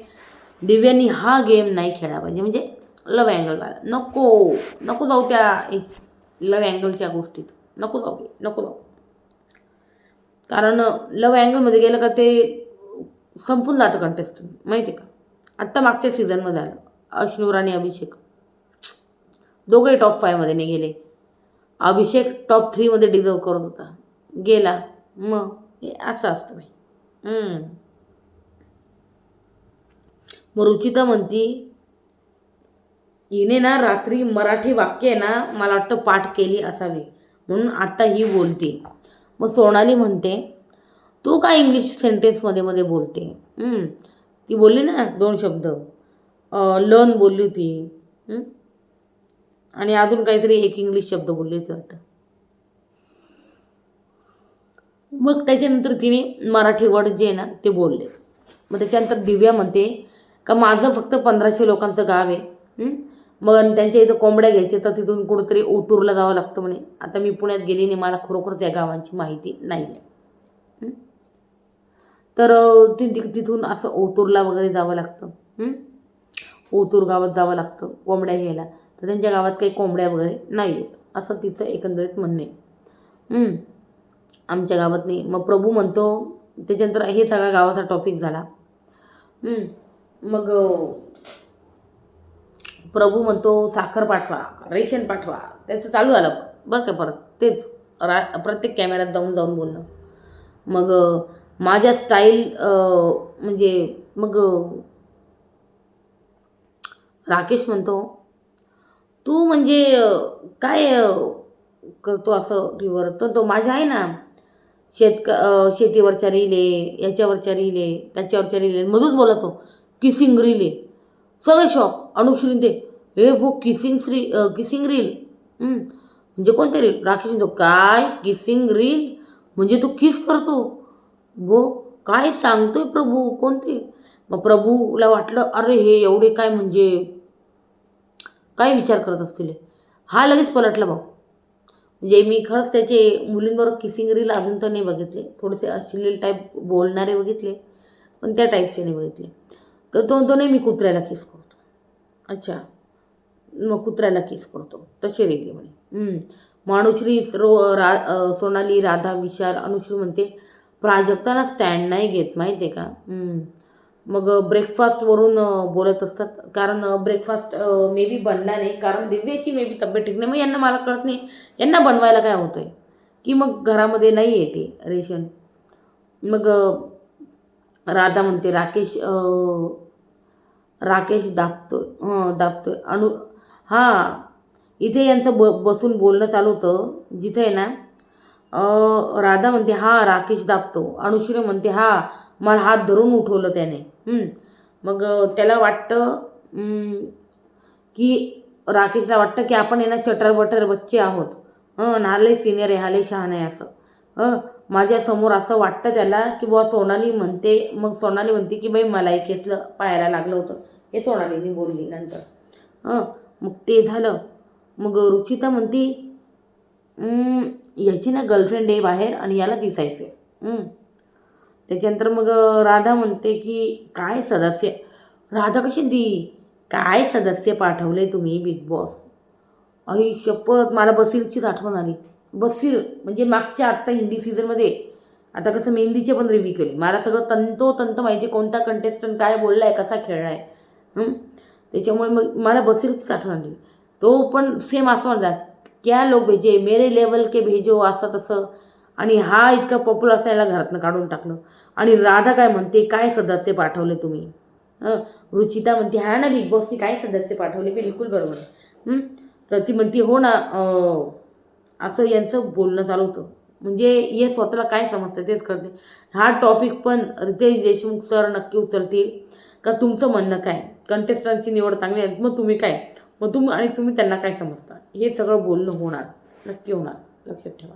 दिव्यांनी हा गेम नाही खेळला पाहिजे, म्हणजे लव अँगलवाला. नको जाऊ त्या लव अँगलच्या गोष्टीत, नको जाऊ. कारण लव अँगलमध्ये गेलं का ते संपून जातं कंटेस्टंट, माहिती आहे का. आत्ता मागच्या सीझनमध्ये झालं, अश्नूर आणि अभिषेक दोघंही टॉप 5मध्ये नाही गेले. अभिषेक टॉप 3मध्ये डिझर्व करत होता, गेला. मग हे असं असतं बाई. मग रुचिता म्हणती हिने ना रात्री मराठी वाक्य ना मला वाटतं पाठ केली असावी, म्हणून आता ही बोलते. मग सोनाली म्हणते तू काय इंग्लिश सेंटेन्समध्ये मध्ये बोलते. ती बोलली ना 2 शब्द, लर्न बोलली होती, आणि अजून काहीतरी एक इंग्लिश शब्द बोलली होती वाटतं. मग त्याच्यानंतर तिने मराठी वर्ड जे आहे ना ते बोलले. मग त्याच्यानंतर दिव्या म्हणते का माझं फक्त 1500 लोकांचं गाव आहे, मग त्यांच्या इथं कोंबड्या घ्यायचे तर तिथून कुठंतरी ओतूरला जावं लागतं म्हणे. आता मी पुण्यात गेली नाही, मला खरोखरच या गावांची माहिती नाही आहे. तर तिथून असं ओतूरला वगैरे जावं लागतं. ओतूर गावात जावं लागतं कोंबड्या घ्यायला. तर त्यांच्या गावात काही कोंबड्या वगैरे नाही आहेत असं तिचं एकंदरीत म्हणणे. आमच्या गावात नाही. मग प्रभू म्हणतो, त्याच्यानंतर हे सगळा गावाचा टॉपिक झाला. मग प्रभू म्हणतो साखर पाठवा, रेशन पाठवा, त्याचं चालू आलं बरं का परत तेच प्रत्येक कॅमेऱ्यात जाऊन जाऊन बोलणं. मग माझ्या स्टाईल म्हणजे मग राकेश म्हणतो, तू म्हणजे काय करतो असं टीव्हीवर? तो माझ्या आहे ना शेतीवरच्या रील आहे, याच्यावरच्या रील आहे, त्याच्यावरच्या रील आहे, मधूनच बोलतो किसिंग रील आहे. सगळे शॉक. अनुश्रीन ते हे भो किसिंग रील म्हणजे कोणते रील? राकेश म्हणतो काय किसिंग रील म्हणजे तू किस करतो? भो काय सांगतोय प्रभू कोणते? मग प्रभूला वाटलं अरे हे एवढे काय म्हणजे काय विचार करत असतील. हा लगेच पलटला भाऊ. म्हणजे मी खरंच त्याचे मुलींबरोबर किसिंग रील अजून तर नाही बघितले. थोडेसे अश्लील टाईप बोलणारे बघितले पण त्या टाईपचे नाही बघितले. तर तो नाही मी कुत्र्याला किस करतो. अच्छा मग कुत्र्याला किस करतो तसे रील म्हणे. अनुश्री सोनाली, राधा, विशाल. अनुश्री म्हणते प्राजक्ताला स्टँड नाही घेत माहिती आहे का. मग ब्रेकफास्टवरून बोलत असतात कारण ब्रेकफास्ट मे बी बनला नाही कारण दिव्याची मे बी तब्येत ठीक नाही. मग यांना मला कळत नाही यांना बनवायला काय होतं आहे की मग घरामध्ये नाही येते रेशन. मग राधा म्हणते राकेश दाबतोय इथे यांचं बसून बोलणं चालू होतं जिथे आहे ना. राधा म्हणते राकेश दाबतो. अनुश्री म्हणते मला हात धरून उठवलं त्याने. मग त्याला वाटतं की राकेशला वाटतं की आपण यांना चटर बच्चे आहोत. नाले सिनियर आहे, हाले शहाण आहे असं. माझ्यासमोर असं वाटतं त्याला की बुवा सोनाली म्हणते. मग सोनाली म्हणते की बाई मला एक केसलं पायाला लागलं होतं. हे सोनालीने बोलली नंतर. मग ते झालं. मग रुचिता म्हणते याची ना गर्लफ्रेंड आहे बाहेर आणि याला दिसायचं आहे. त्याच्यानंतर मग राधा म्हणते की काय सदस्य राधा कशी काय सदस्य पाठवले तुम्ही बिग बॉस. आई शपथ मला बसीरचीच आठवण आली. बसीर म्हणजे मागच्या आत्ता हिंदी सीझनमध्ये आता कसं मेहंदीचे पण रिव्ह्यू केले. मला सगळं तंतोतंत माहिती कोणता कंटेस्टंट काय बोलला आहे कसा खेळला आहे. त्याच्यामुळे मग मला बसीरचीच आठवण आली. तो पण सेम असं म्हणतात क्या लोक भेजे मेरे लेवल के भेजो असं तसं. आणि इतका पॉप्युलर असायला घरातनं काढून टाकलं. आणि राधा काय म्हणते काय सदस्य पाठवले तुम्ही. रुचिता म्हणते ना बिग बॉसनी काय सदस्य पाठवले बिलकुल बरोबर. तर ती म्हणते हो ना असं यांचं बोलणं चालू होतं. म्हणजे हे स्वतःला काय समजतं तेच करते. टॉपिक पण रितेश देशमुख सर नक्की उचलतील का तुमचं म्हणणं काय. कंटेस्टंटची निवड चांगली आहे मग तुम्ही काय मग तुम्ही त्यांना काय समजता हे सगळं बोलणं होणार नक्की होणार लक्षात ठेवा.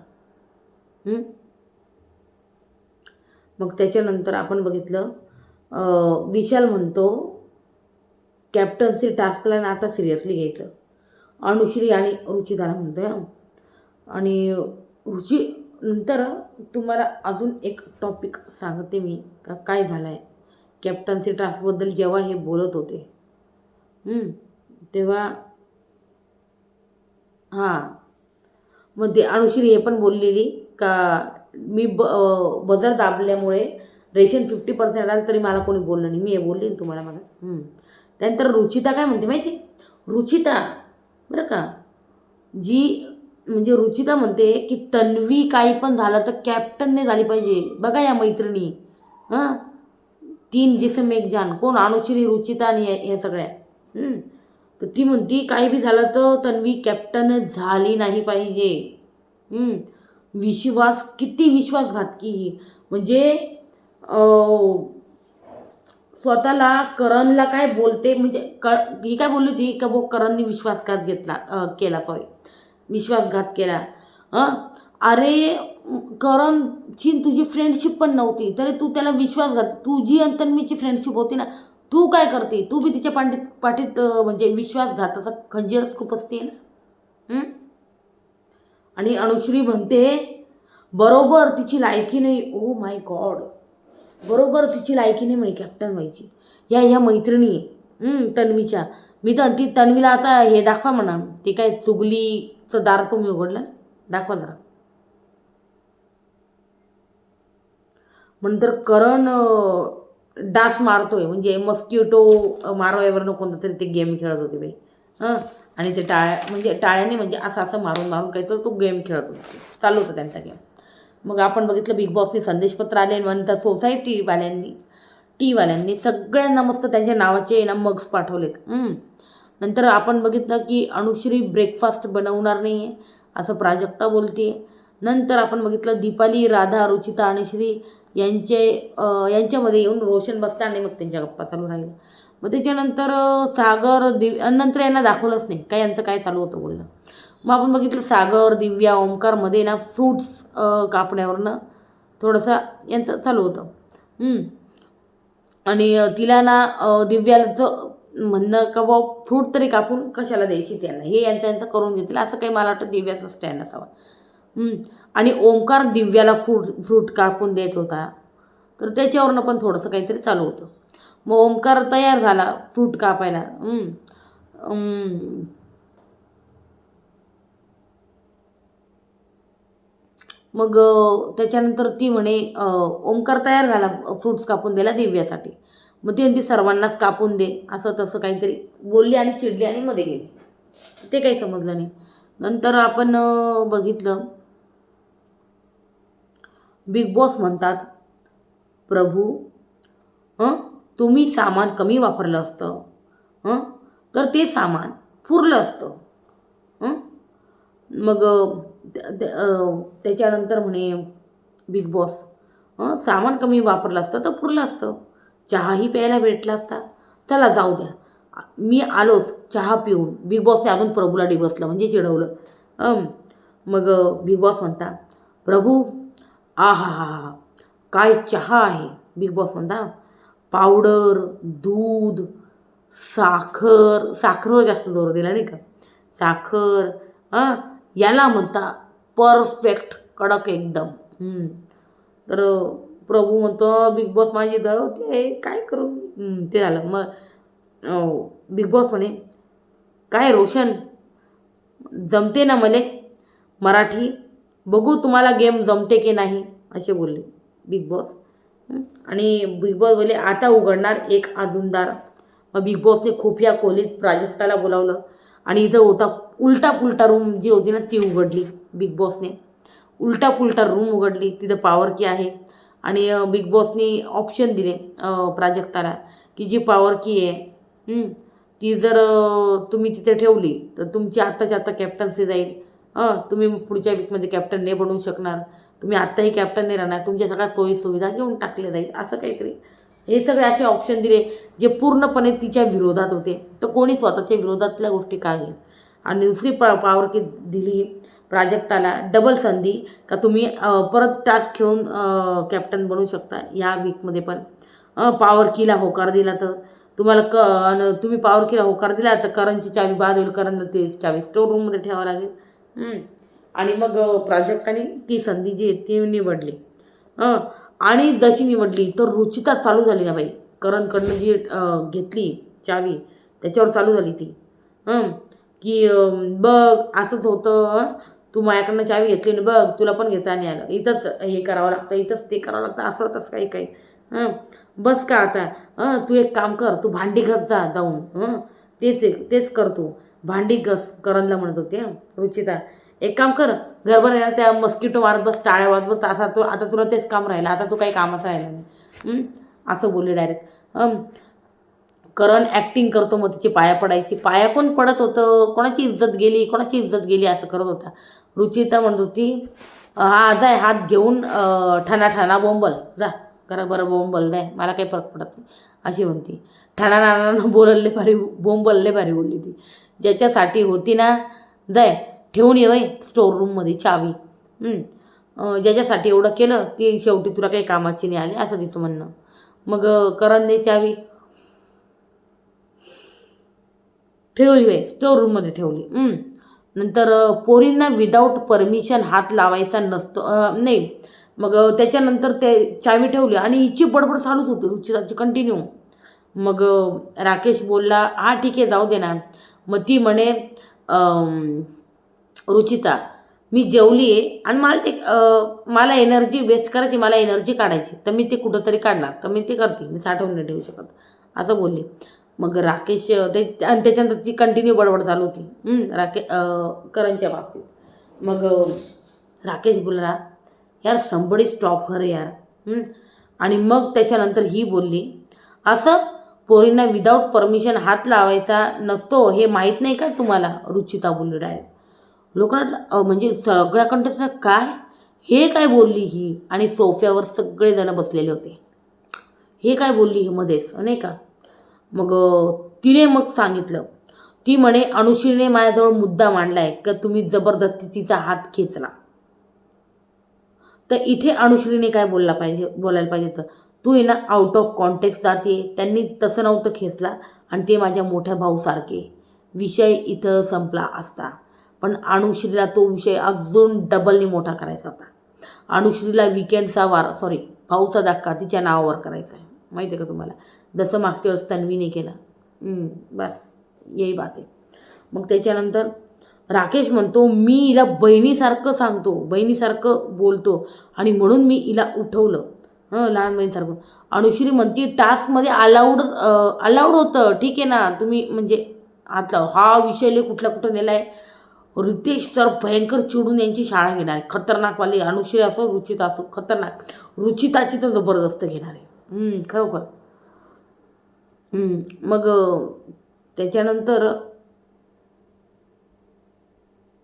मग त्याच्यानंतर आपण बघितलं विशाल म्हणतो कॅप्टन्सी टास्कला ना आता सिरियसली घ्यायचं. अनुश्री आणि रुचिताला म्हणतोय. आणि नंतर तुम्हाला अजून एक टॉपिक सांगते मी का काय झालं आहे. कॅप्टन्सी टास्कबद्दल जेव्हा हे बोलत होते तेव्हा मग ते अनुश्री हे पण बोललेली का मी बजर दाबल्यामुळे रेशन 50% आलं तरी मला कोणी बोललं नाही. मी हे बोलले ना तुम्हाला मला. त्यानंतर रुचिता काय म्हणते माहिती. रुचिता बरं का म्हणजे रुचिता म्हणते की तन्वी काही पण झालं तर कॅप्टनने झाली पाहिजे. बघा या मैत्रिणी 3 जिसम एक जान कोण अनुश्री रुचिता आणि ह्या सगळ्या. तर ती म्हणती काही बी झालं तर तन्वी कॅप्टन झाली नाही पाहिजे. किती विश्वासघातकी म्हणजे स्वतःला करणला काय बोलते म्हणजे ही काय बोलली होती का करणनी विश्वासघात केला. अरे करणची तुझी फ्रेंडशिप पण नव्हती तरी तू त्याला विश्वासघात. तुझी आणि तन्वीची फ्रेंडशिप होती ना तू काय करते. तू बी तिच्या पाठीत म्हणजे विश्वासघाताचा खंजीरच खूप असते ना. आणि अनुश्री म्हणते बरोबर तिची लायकी नाही. ओ माय गॉड बरोबर तिची लायकी नाही म्हणे कॅप्टन व्हायची. ह्या मैत्रिणी आहे तन्वीच्या. मी तर ती तन्वीला आता हे दाखवा म्हणा, ते काय चुगलीचं दार तुम्ही उघडलं ना, दाखवा जरा. नंतर करण डास मारतोय, म्हणजे मस्किटो मारवायवर कोणतं तरी ते गेम खेळत होते बाई. आणि ते टाळ्याने म्हणजे असं मारून मारून काहीतरी तो गेम खेळत होते, चालू होतं त्यांचा गेम. मग आपण बघितलं बिग बॉसनी संदेशपत्र आले, नंतर टीवाल्यांनी सगळ्यांना मस्त त्यांच्या नावाचे मग्स पाठवलेत. नंतर आपण बघितलं की अनुश्री ब्रेकफास्ट बनवणार नाही आहे असं प्राजक्ता बोलते. नंतर आपण बघितलं दीपाली, राधा, रुचिता आणि श्री यांच्यामध्ये येऊन रोशन बसता आणि मग त्यांच्या गप्पा चालू राहिल्या. मग त्याच्यानंतर सागर नंतर यांना दाखवलंच नाही काय यांचं काय चालू होतं बोलणं. मग आपण बघितलं सागर, दिव्या, ओमकारमध्ये फ्रूट्स कापण्यावरनं थोडंसं यांचं चालू होतं. आणि तिला दिव्याचं म्हणणं का बा फ्रूट तरी कापून कशाला द्यायची त्यांना, हे यांचं करून घेतील असं काही मला वाटतं दिव्याचं स्टँड असावा. आणि ओंकार दिव्याला फ्रूट कापून देत होता, तर त्याच्यावरनं पण थोडंसं काहीतरी चालू होतं. मग ओंकार तयार झाला फ्रूट कापायला. मग त्याच्यानंतर ती म्हणे ओंकार तयार झाला फ्रूट्स कापून द्यायला दिव्यासाठी. मग ती सर्वांनाच कापून दे असं तसं काहीतरी बोलली आणि चिडली आणि मध्ये गेली. ते काही समजलं नाही. नंतर आपण बघितलं बिग बॉस म्हणतात, प्रभू तुम्ही सामान कमी वापरलं असतं तर ते सामान पुरलं असतं. मग त्याच्यानंतर म्हणे बिग बॉस सामान कमी वापरलं असतं तर पुरलं असतं, चहाही प्यायला भेटला असता. चला जाऊ द्या, मी आलोच चहा पिऊन. बिग बॉसने अजून प्रभूला डिवसलं म्हणजे चिडवलं. मग बिग बॉस म्हणता, प्रभू हा हा हा काय चहा आहे. बिग बॉस म्हणता, पावडर, दूध, साखरवर जास्त जोर दिला नाही का, साखर याला म्हणता परफेक्ट कडक एकदम. तर प्रभू म्हणतो बिग बॉस माझी दळवते काय करू. ते झालं. मग बिग बॉस म्हणे, काय रोशन जमते ना मले मराठी, बघू तुम्हाला गेम जमते की नाही असे बोलले बिग बॉस. आणि बिग बॉस बोलले आता उघडणार एक अजून दार. मग बिग बॉसने खुफिया खोलीत प्राजक्ताला बोलावलं आणि इथं होता उलटा पुलटा रूम जी होती ना ती उघडली. बिग बॉसने उलटा पुलटा रूम उघडली, तिथं पॉवर की आहे. आणि बिग बॉसने ऑप्शन दिले प्राजक्ताला की जी पॉवर की आहे ती जर तुम्ही तिथे ठेवली तर तुमची आत्ताच्या आत्ता कॅप्टन्सी जाईल. तुम्ही पुढच्या वीकमध्ये कॅप्टन नाही बनवू शकणार, तुम्ही आत्ताही कॅप्टन नाही राहणार, तुमच्या सगळ्या सोयीसुविधा घेऊन टाकल्या जाईल असं काहीतरी. हे सगळे असे ऑप्शन दिले जे पूर्णपणे तिच्या विरोधात होते. तर कोणी स्वतःच्या विरोधातल्या गोष्टी का घेईल. आणि दुसरी पॉवर की दिली प्राजक्ताला, डबल संधी का तुम्ही परत टास्क खेळून कॅप्टन बनवू शकता या वीकमध्ये पण. पॉवर कीला होकार दिला तर तुम्हाला तुम्ही पॉवर कीला होकार दिला तर करणची चावी बाद होईल, करणला ते चावी स्टोर रूममध्ये ठेवावं लागेल. आणि मग प्राजक्ताने ती संधी जी आहे ती निवडली. आणि जशी निवडली तर रुचिता चालू झाली ना बाई, करणकडनं जी घेतली चावी त्याच्यावर चालू झाली ती की बघ असंच होतं, तू माझ्याकडनं चावी घेतली ना बघ तुला पण घेता नाही आलं, इथंच हे करावं लागतं, इथंच ते करावं लागतं, असं तसं काही बस का आता तू एक काम कर, तू भांडी घस जाऊन तेच कर, तू भांडी घस करणला म्हणत होते रुचिता. एक काम कर, घरभर त्या मस्किटो मारत बस, टाळ्या वाजवत, आता तुला तेच काम राहिलं, आता तू काही कामाचं राहिलं नाही असं बोलले डायरेक्ट. करण ॲक्टिंग करतो, मग तिची पाया पडायची. पाया कोण पडत होतं, कोणाची इज्जत गेली असं करत होता. रुचिता म्हणत होती हा जाय हात घेऊन ठाणा बोंबल जा, करा बरं बोंबल जाय, मला काही फरक पडत नाही अशी म्हणती. ठाणा बोलले भारी, बोंबलले भारी बोलली ती. ज्याच्यासाठी होती ना जाय ठेवून ये वय स्टोर रूममध्ये चावी, ज्याच्यासाठी एवढं केलं ती शेवटी तुला काही कामाची नाही आली असं तिचं म्हणणं. मग करणने चावी ठेवली बाई स्टोर रूममध्ये ठेवली. नंतर पोरींना विदाऊट परमिशन हात लावायचा नसतो, नाही मग त्याच्यानंतर ते चावी ठेवली आणि हिची बडबड चालूच होती रुचिताची कंटिन्यू. मग राकेश बोलला हा ठीक आहे जाऊ दे ना. मग ती म्हणे रुचिता मी जेवली आहे आणि मला एनर्जी वेस्ट करायची, मला एनर्जी काढायची, तर मी ते कुठंतरी काढणार, तर मी ते करते, मी साठवून नाही ठेवू शकत असं बोलली. मग राकेश आणि त्याच्यानंतर ती कंटिन्यू बडबड चालू होती करणच्या बाबतीत. मग राकेश बोलला यार समबडी स्टॉप कर यार. आणि मग त्याच्यानंतर ही बोलली असं पोरींना विदाऊट परमिशन हात लावायचा नसतो हे माहीत नाही का तुम्हाला. रुचिता बोलली डायरेक्ट. लोकांना म्हणजे सगळ्या कंटेस्टंट काय हे काय बोलली ही. आणि सोफ्यावर सगळेजण बसलेले होते. हे काय बोलली हे मध्येच नाही का. मग तिने मग सांगितलं, ती म्हणे अनुश्रीने माझ्याजवळ मुद्दा मांडला आहे का तुम्ही जबरदस्ती तिचा हात खेचला. तर इथे अनुश्रीने काय बोलायला पाहिजे तर तू ना आउट ऑफ कॉन्टेक्स्ट जाते, त्यांनी तसं नव्हतं खेचला आणि ते माझ्या मोठ्या भाऊसारखे, विषय इथं संपला असता. पण अनुश्रीला तो विषय अजून डबलनी मोठा करायचा होता. अनुश्रीला विकेंडचा भाऊचा धक्का तिच्या नावावर करायचा आहे, माहिती आहे का तुम्हाला, जसं मागच्या वेळेस तन्वीने केला. बस यही बात आहे. मग त्याच्यानंतर राकेश म्हणतो मी हिला बहिणीसारखं सांगतो, बहिणीसारखं बोलतो आणि म्हणून मी हिला उठवलं लहान बहिणीसारखं. अनुश्री म्हणती टास्कमध्ये अलाउड होतं, ठीक आहे ना, तुम्ही म्हणजे हात लाव. हा विषय कुठं नेला आहे. रितेश सर भयंकर चिडून यांची शाळा घेणार आहे, खतरनाकवाली. अनुश्री असो रुचिता असो खतरनाक. रुचिताची तर जबरदस्त घेणार आहे खरोखर. मग त्याच्यानंतर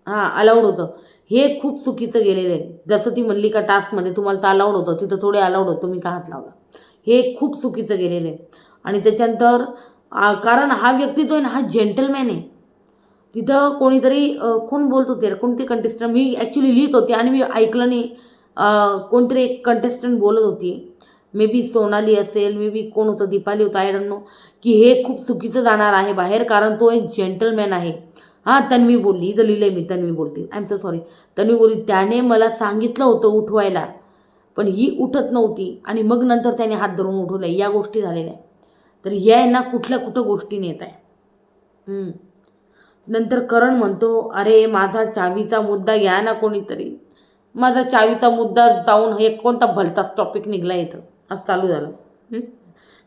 अलाउड होतं हे खूप चुकीचं गेलेलं आहे. जसं ती म्हणली का टास्कमध्ये तुम्हाला तर अलाउड होतं, तिथं थोडे अलाउड होतं, तुम्ही का हात लावला, हे खूप चुकीचं गेलेलं आहे. आणि त्याच्यानंतर कारण हा व्यक्ती जो आहे ना हा जेंटलमॅन आहे. तिथं कोणीतरी कोण बोलत होते कोणती कंटेस्टंट, मी ॲक्च्युली लिहित होते आणि मी ऐकलं नाही, कोणतरी एक कंटेस्टंट बोलत होती, मे बी सोनाली असेल, मे बी कोण होतं, दीपाली होतं, आय डोंट नो, की हे खूप चुकीचं जाणार आहे बाहेर कारण तो एक जेंटलमॅन आहे. तन्वी बोलली, इथं लिहिलं मी, तन्वी बोलते, I am so sorry. Tanvi बोलली त्याने मला सांगितलं होतं उठवायला पण ही उठत नव्हती आणि मग नंतर त्याने हात धरून उठवलं, या गोष्टी झालेल्या आहे. तर या यांना कुठं गोष्टी नेत आहे. नंतर करण म्हणतो अरे माझा चावीचा मुद्दा घ्या ना कोणीतरी. माझा चावीचा मुद्दा जाऊन हे कोणता भलताच टॉपिक निघला इथं असं चालू झालं.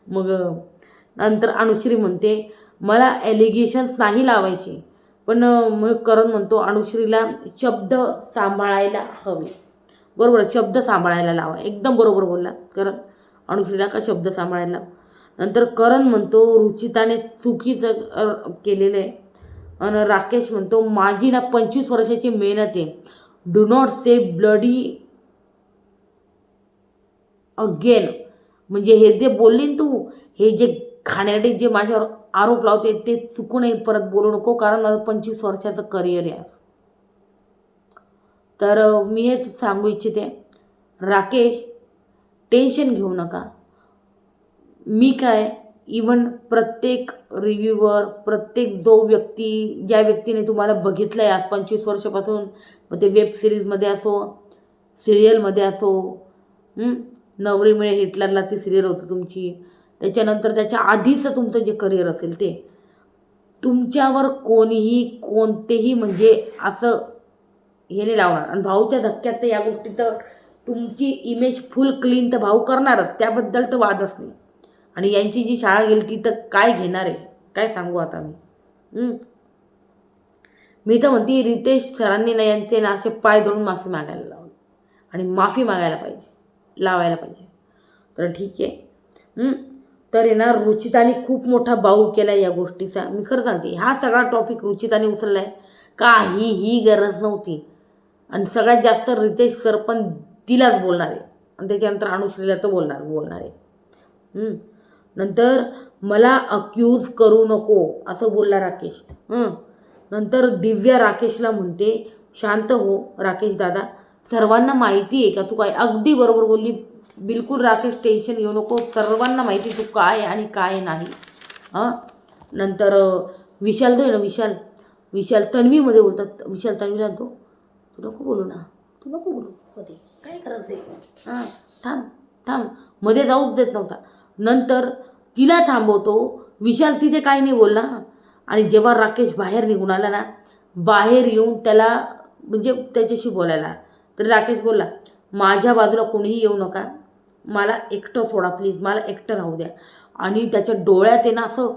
मग नंतर अनुश्री म्हणते मला ॲलिगेशन्स नाही लावायचे, पण मग करण म्हणतो अनुश्रीला शब्द सांभाळायला हवे. बरोबर, शब्द सांभाळायला लावा, एकदम बरोबर बोलला करण. अनुश्रीला का शब्द सांभाळायला. नंतर करण म्हणतो रुचिताने चुकीचं केलेलं आहे. आणि राकेश म्हणतो माझी ना 25 वर्षाची मेहनत आहे, do not say bloody again. म्हणजे हे जे बोलली ना तू, हे जे घाणेरडे जे माझ्यावर आरोप लावते ते चुकूनही परत बोलू नको, कारण माझं 25 वर्षाचं करिअर आहे. तर मी हेच सांगू इच्छिते, राकेश टेन्शन घेऊ नका. मी काय इवन प्रत्येक रिव्ह्यूवर, प्रत्येक ज्या व्यक्तीने तुम्हाला बघितलं आहे आज 25 वर्षापासून, मग ते वेब सिरीजमध्ये असो, सिरियलमध्ये असो, नवरी मिळे हिटलरला ती सिरियल होती तुमची, त्याच्यानंतर त्याच्या आधीचं तुमचं जे करिअर असेल ते, तुमच्यावर कोणतेही म्हणजे असं हे नाही लावणार. आणि भाऊच्या धक्क्यात तर या गोष्टी तर तुमची इमेज फुल क्लीन तर भाऊ करणारच, त्याबद्दल तर वादच नाही. आणि यांची जी शाळा गेली ती तर काय घेणार आहे, काय सांगू आता मी तर म्हणते रितेश सरांनी ना यांचे ना असे पाय धरून माफी मागायला लावली आणि माफी लावायला पाहिजे. तर ठीक आहे. तर आहे ना रुचिताने खूप मोठा बाऊ केला या गोष्टीचा. मी खरं सांगते हा सगळा टॉपिक रुचिताने उचलला आहे, काहीही गरज नव्हती. आणि सगळ्यात जास्त रितेश सर पण तिलाच बोलणार आहे आणि त्याच्यानंतर अनुश्रीला तर बोलणार आहे. नंतर मला अक्यूज करू नको असं बोलला राकेश. नंतर दिव्या राकेशला म्हणते शांत हो राकेश दादा, सर्वांना माहिती आहे का तू काय. अगदी बरोबर बोलली, बिलकुल राकेश टेन्शन घेऊ नको, सर्वांना माहिती तू काय आणि काय नाही. नंतर विशाल जो आहे ना, विशाल तन्वीमध्ये बोलतात, विशाल तन्वीला तो तू नको बोलू ना, तू नको बोलू मध्ये, काय करायचं आहे, हां थांब थांब, मध्ये जाऊच देत नव्हता. नंतर तिला थांबवतो, विशाल तिथे काही नाही बोलला. आणि जेव्हा राकेश बाहेर निघून आला ना, बाहेर येऊन त्याला म्हणजे त्याच्याशी बोलायला, तर राकेश बोलला, माझ्या बाजूला कोणीही येऊ नका, मला एकटं सोडा प्लीज, मला एकटं राहू द्या. आणि त्याच्या डोळ्यात आहे ना असं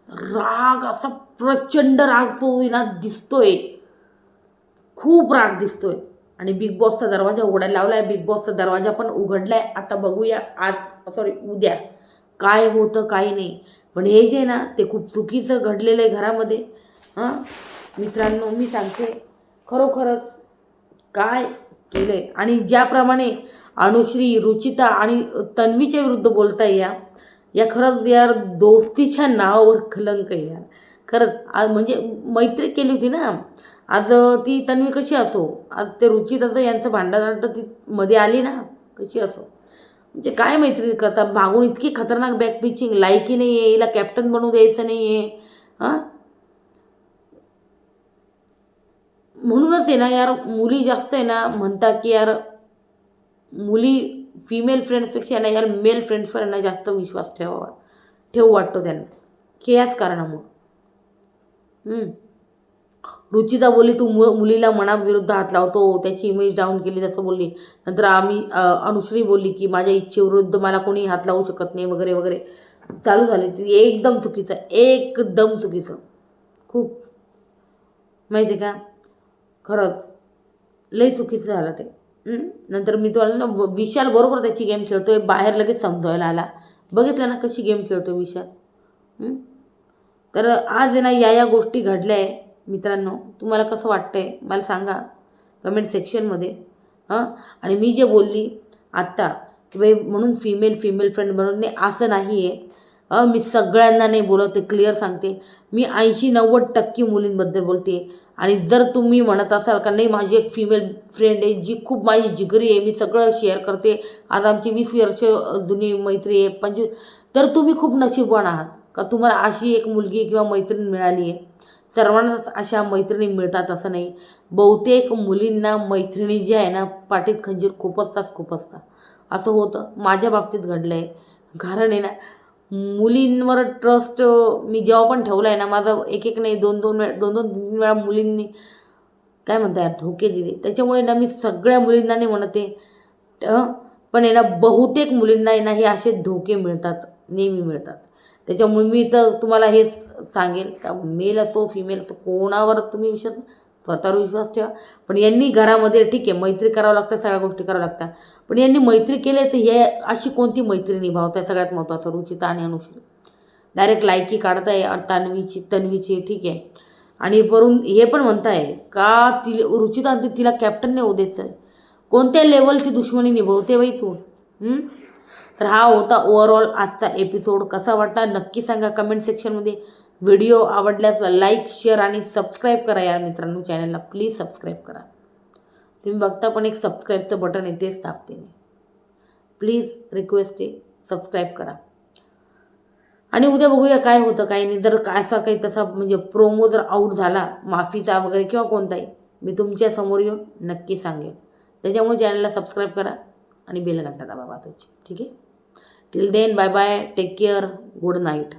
राग, असा प्रचंड राग तो ना दिसतोय, खूप राग दिसतोय. आणि बिग बॉसचा दरवाजा उघडायला लावला आहे, बिग बॉसचा दरवाजा पण उघडला आहे. आता बघूया आज सॉरी उद्या काय होतं काही नाही. पण हे जे ना ते खूप चुकीचं घडलेलं आहे घरामध्ये. हां मित्रांनो, मी सांगते खरोखरच काय केलं आहे. आणि ज्याप्रमाणे अनुश्री, रुचिता आणि तन्वीच्या विरुद्ध बोलताय या खरंच यार दोस्तीच्या नावावर कलंक आहे यार. खरंच आज म्हणजे मैत्री केली होती ना, आज ती तन्वी कशी असो, आज ते रुचिताचं यांचं भांडण तर ती मध्ये आली ना, कशी असो. म्हणजे काय मैत्री करता, मागून इतकी खतरनाक बॅक पिचिंग, लायकी नाही आहे, हिला कॅप्टन बनवू द्यायचं नाही आहे. हां म्हणूनच आहे ना यार, मुली जास्त आहे ना म्हणतात की यार मुली फिमेल फ्रेंड्सपेक्षा ना यार मेल फ्रेंड्सवर ना जास्त विश्वास ठेवू वाटतो त्यांना, की याच कारणामुळं. रुचिता बोलली तू मुलीला मनाविरुद्ध हात लावतो, त्याची इमेज डाऊन केली तसं बोलली. नंतर अनुश्री बोलली की माझ्या इच्छेविरुद्ध मला कोणी हात लावू शकत नाही वगैरे वगैरे चालू झाले. ते एकदम चुकीचं, एकदम चुकीचं, खूप माहिती आहे का, खरंच लई चुकीचं झालं ते. नंतर मी तुम्हाला ना विशाल बरोबर त्याची गेम खेळतोय, बाहेर लगेच समजावायला आला. बघितलं ना कशी गेम खेळतोय विशाल. तर आज आहे ना या गोष्टी घडल्या आहे मित्रांनो. तुम्हाला कसं वाटतं आहे मला सांगा कमेंट सेक्शनमध्ये. आणि मी जे बोलली आत्ता की बाई म्हणून फिमेल फ्रेंड बनवून नाही, असं नाही आहे. मी सगळ्यांना नाही बोलत, ते क्लिअर सांगते. मी 80-90% मुलींबद्दल बोलते. आणि जर तुम्ही म्हणत असाल का नाही माझी एक फिमेल फ्रेंड आहे जी खूप माझी जिगरी आहे, मी सगळं शेअर करते, आज आमची 20 वर्ष जुनी मैत्री आहे, 25, तर तुम्ही खूप नशीबवान आहात का तुम्हाला अशी एक मुलगी किंवा मैत्रीण मिळाली आहे. सर्वांनाच अशा मैत्रिणी मिळतात असं नाही. बहुतेक मुलींना मैत्रिणी जी आहे ना पाठीत खंजीर खूप असतात असं होतं. माझ्या बाबतीत घडलं आहे. कारण आहे ना मुलींवर ट्रस्ट मी जेव्हा पण ठेवला आहे ना, माझा एक नाही 2-3 वेळा मुलींनी काय म्हणता यार धोके दिले. त्याच्यामुळे ना मी सगळ्या मुलींना नाही म्हणते, पण आहे ना बहुतेक मुलींना आहे ना हे असे धोके मिळतात, नेहमी मिळतात. त्याच्यामुळे मी तर तुम्हाला हेच सांगेल का मेल असो फिमेल असो कोणावर तुम्ही स्वतःवर विश्वास ठेवा. पण यांनी घरामध्ये ठीक आहे मैत्री करावं लागतं, सगळ्या गोष्टी कराव्या लागतात, पण यांनी मैत्री केली तर हे अशी कोणती मैत्री निभावताय सगळ्यात महत्त्वाचं रुचिता आणि अनुश्री. डायरेक्ट लायकी काढताय तन्वीची ठीक आहे. आणि वरून हे पण म्हणताय का रुचिता तिला कॅप्टन नाही होऊ द्यायचं. कोणत्या लेवलची दुश्मनी निभवते बाई तू. तर हा होता ओव्हरऑल आजचा एपिसोड. कसा वाटला नक्की सांगा कमेंट सेक्शनमध्ये. व्हिडिओ आवडल्यास लाईक शेअर आणि सबस्क्राईब करा यार मित्रांनो, चॅनलला प्लीज सबस्क्राईब करा. तुम्ही बघता पण एक सबस्क्राईबचं बटन आहे तेच दाबते नाही. प्लीज रिक्वेस्ट आहे सबस्क्राईब करा. आणि उद्या बघूया काय होतं काय नाही. जर असा काही तसा म्हणजे प्रोमो जर आऊट झाला माफीचा वगैरे किंवा कोणताही, मी तुमच्या समोर येऊन नक्की सांगेन. त्याच्यामुळे चॅनलला सबस्क्राईब करा आणि बेल घंटा दाबा वाजवायची. ठीक आहे. Till then bye bye, take care, good night.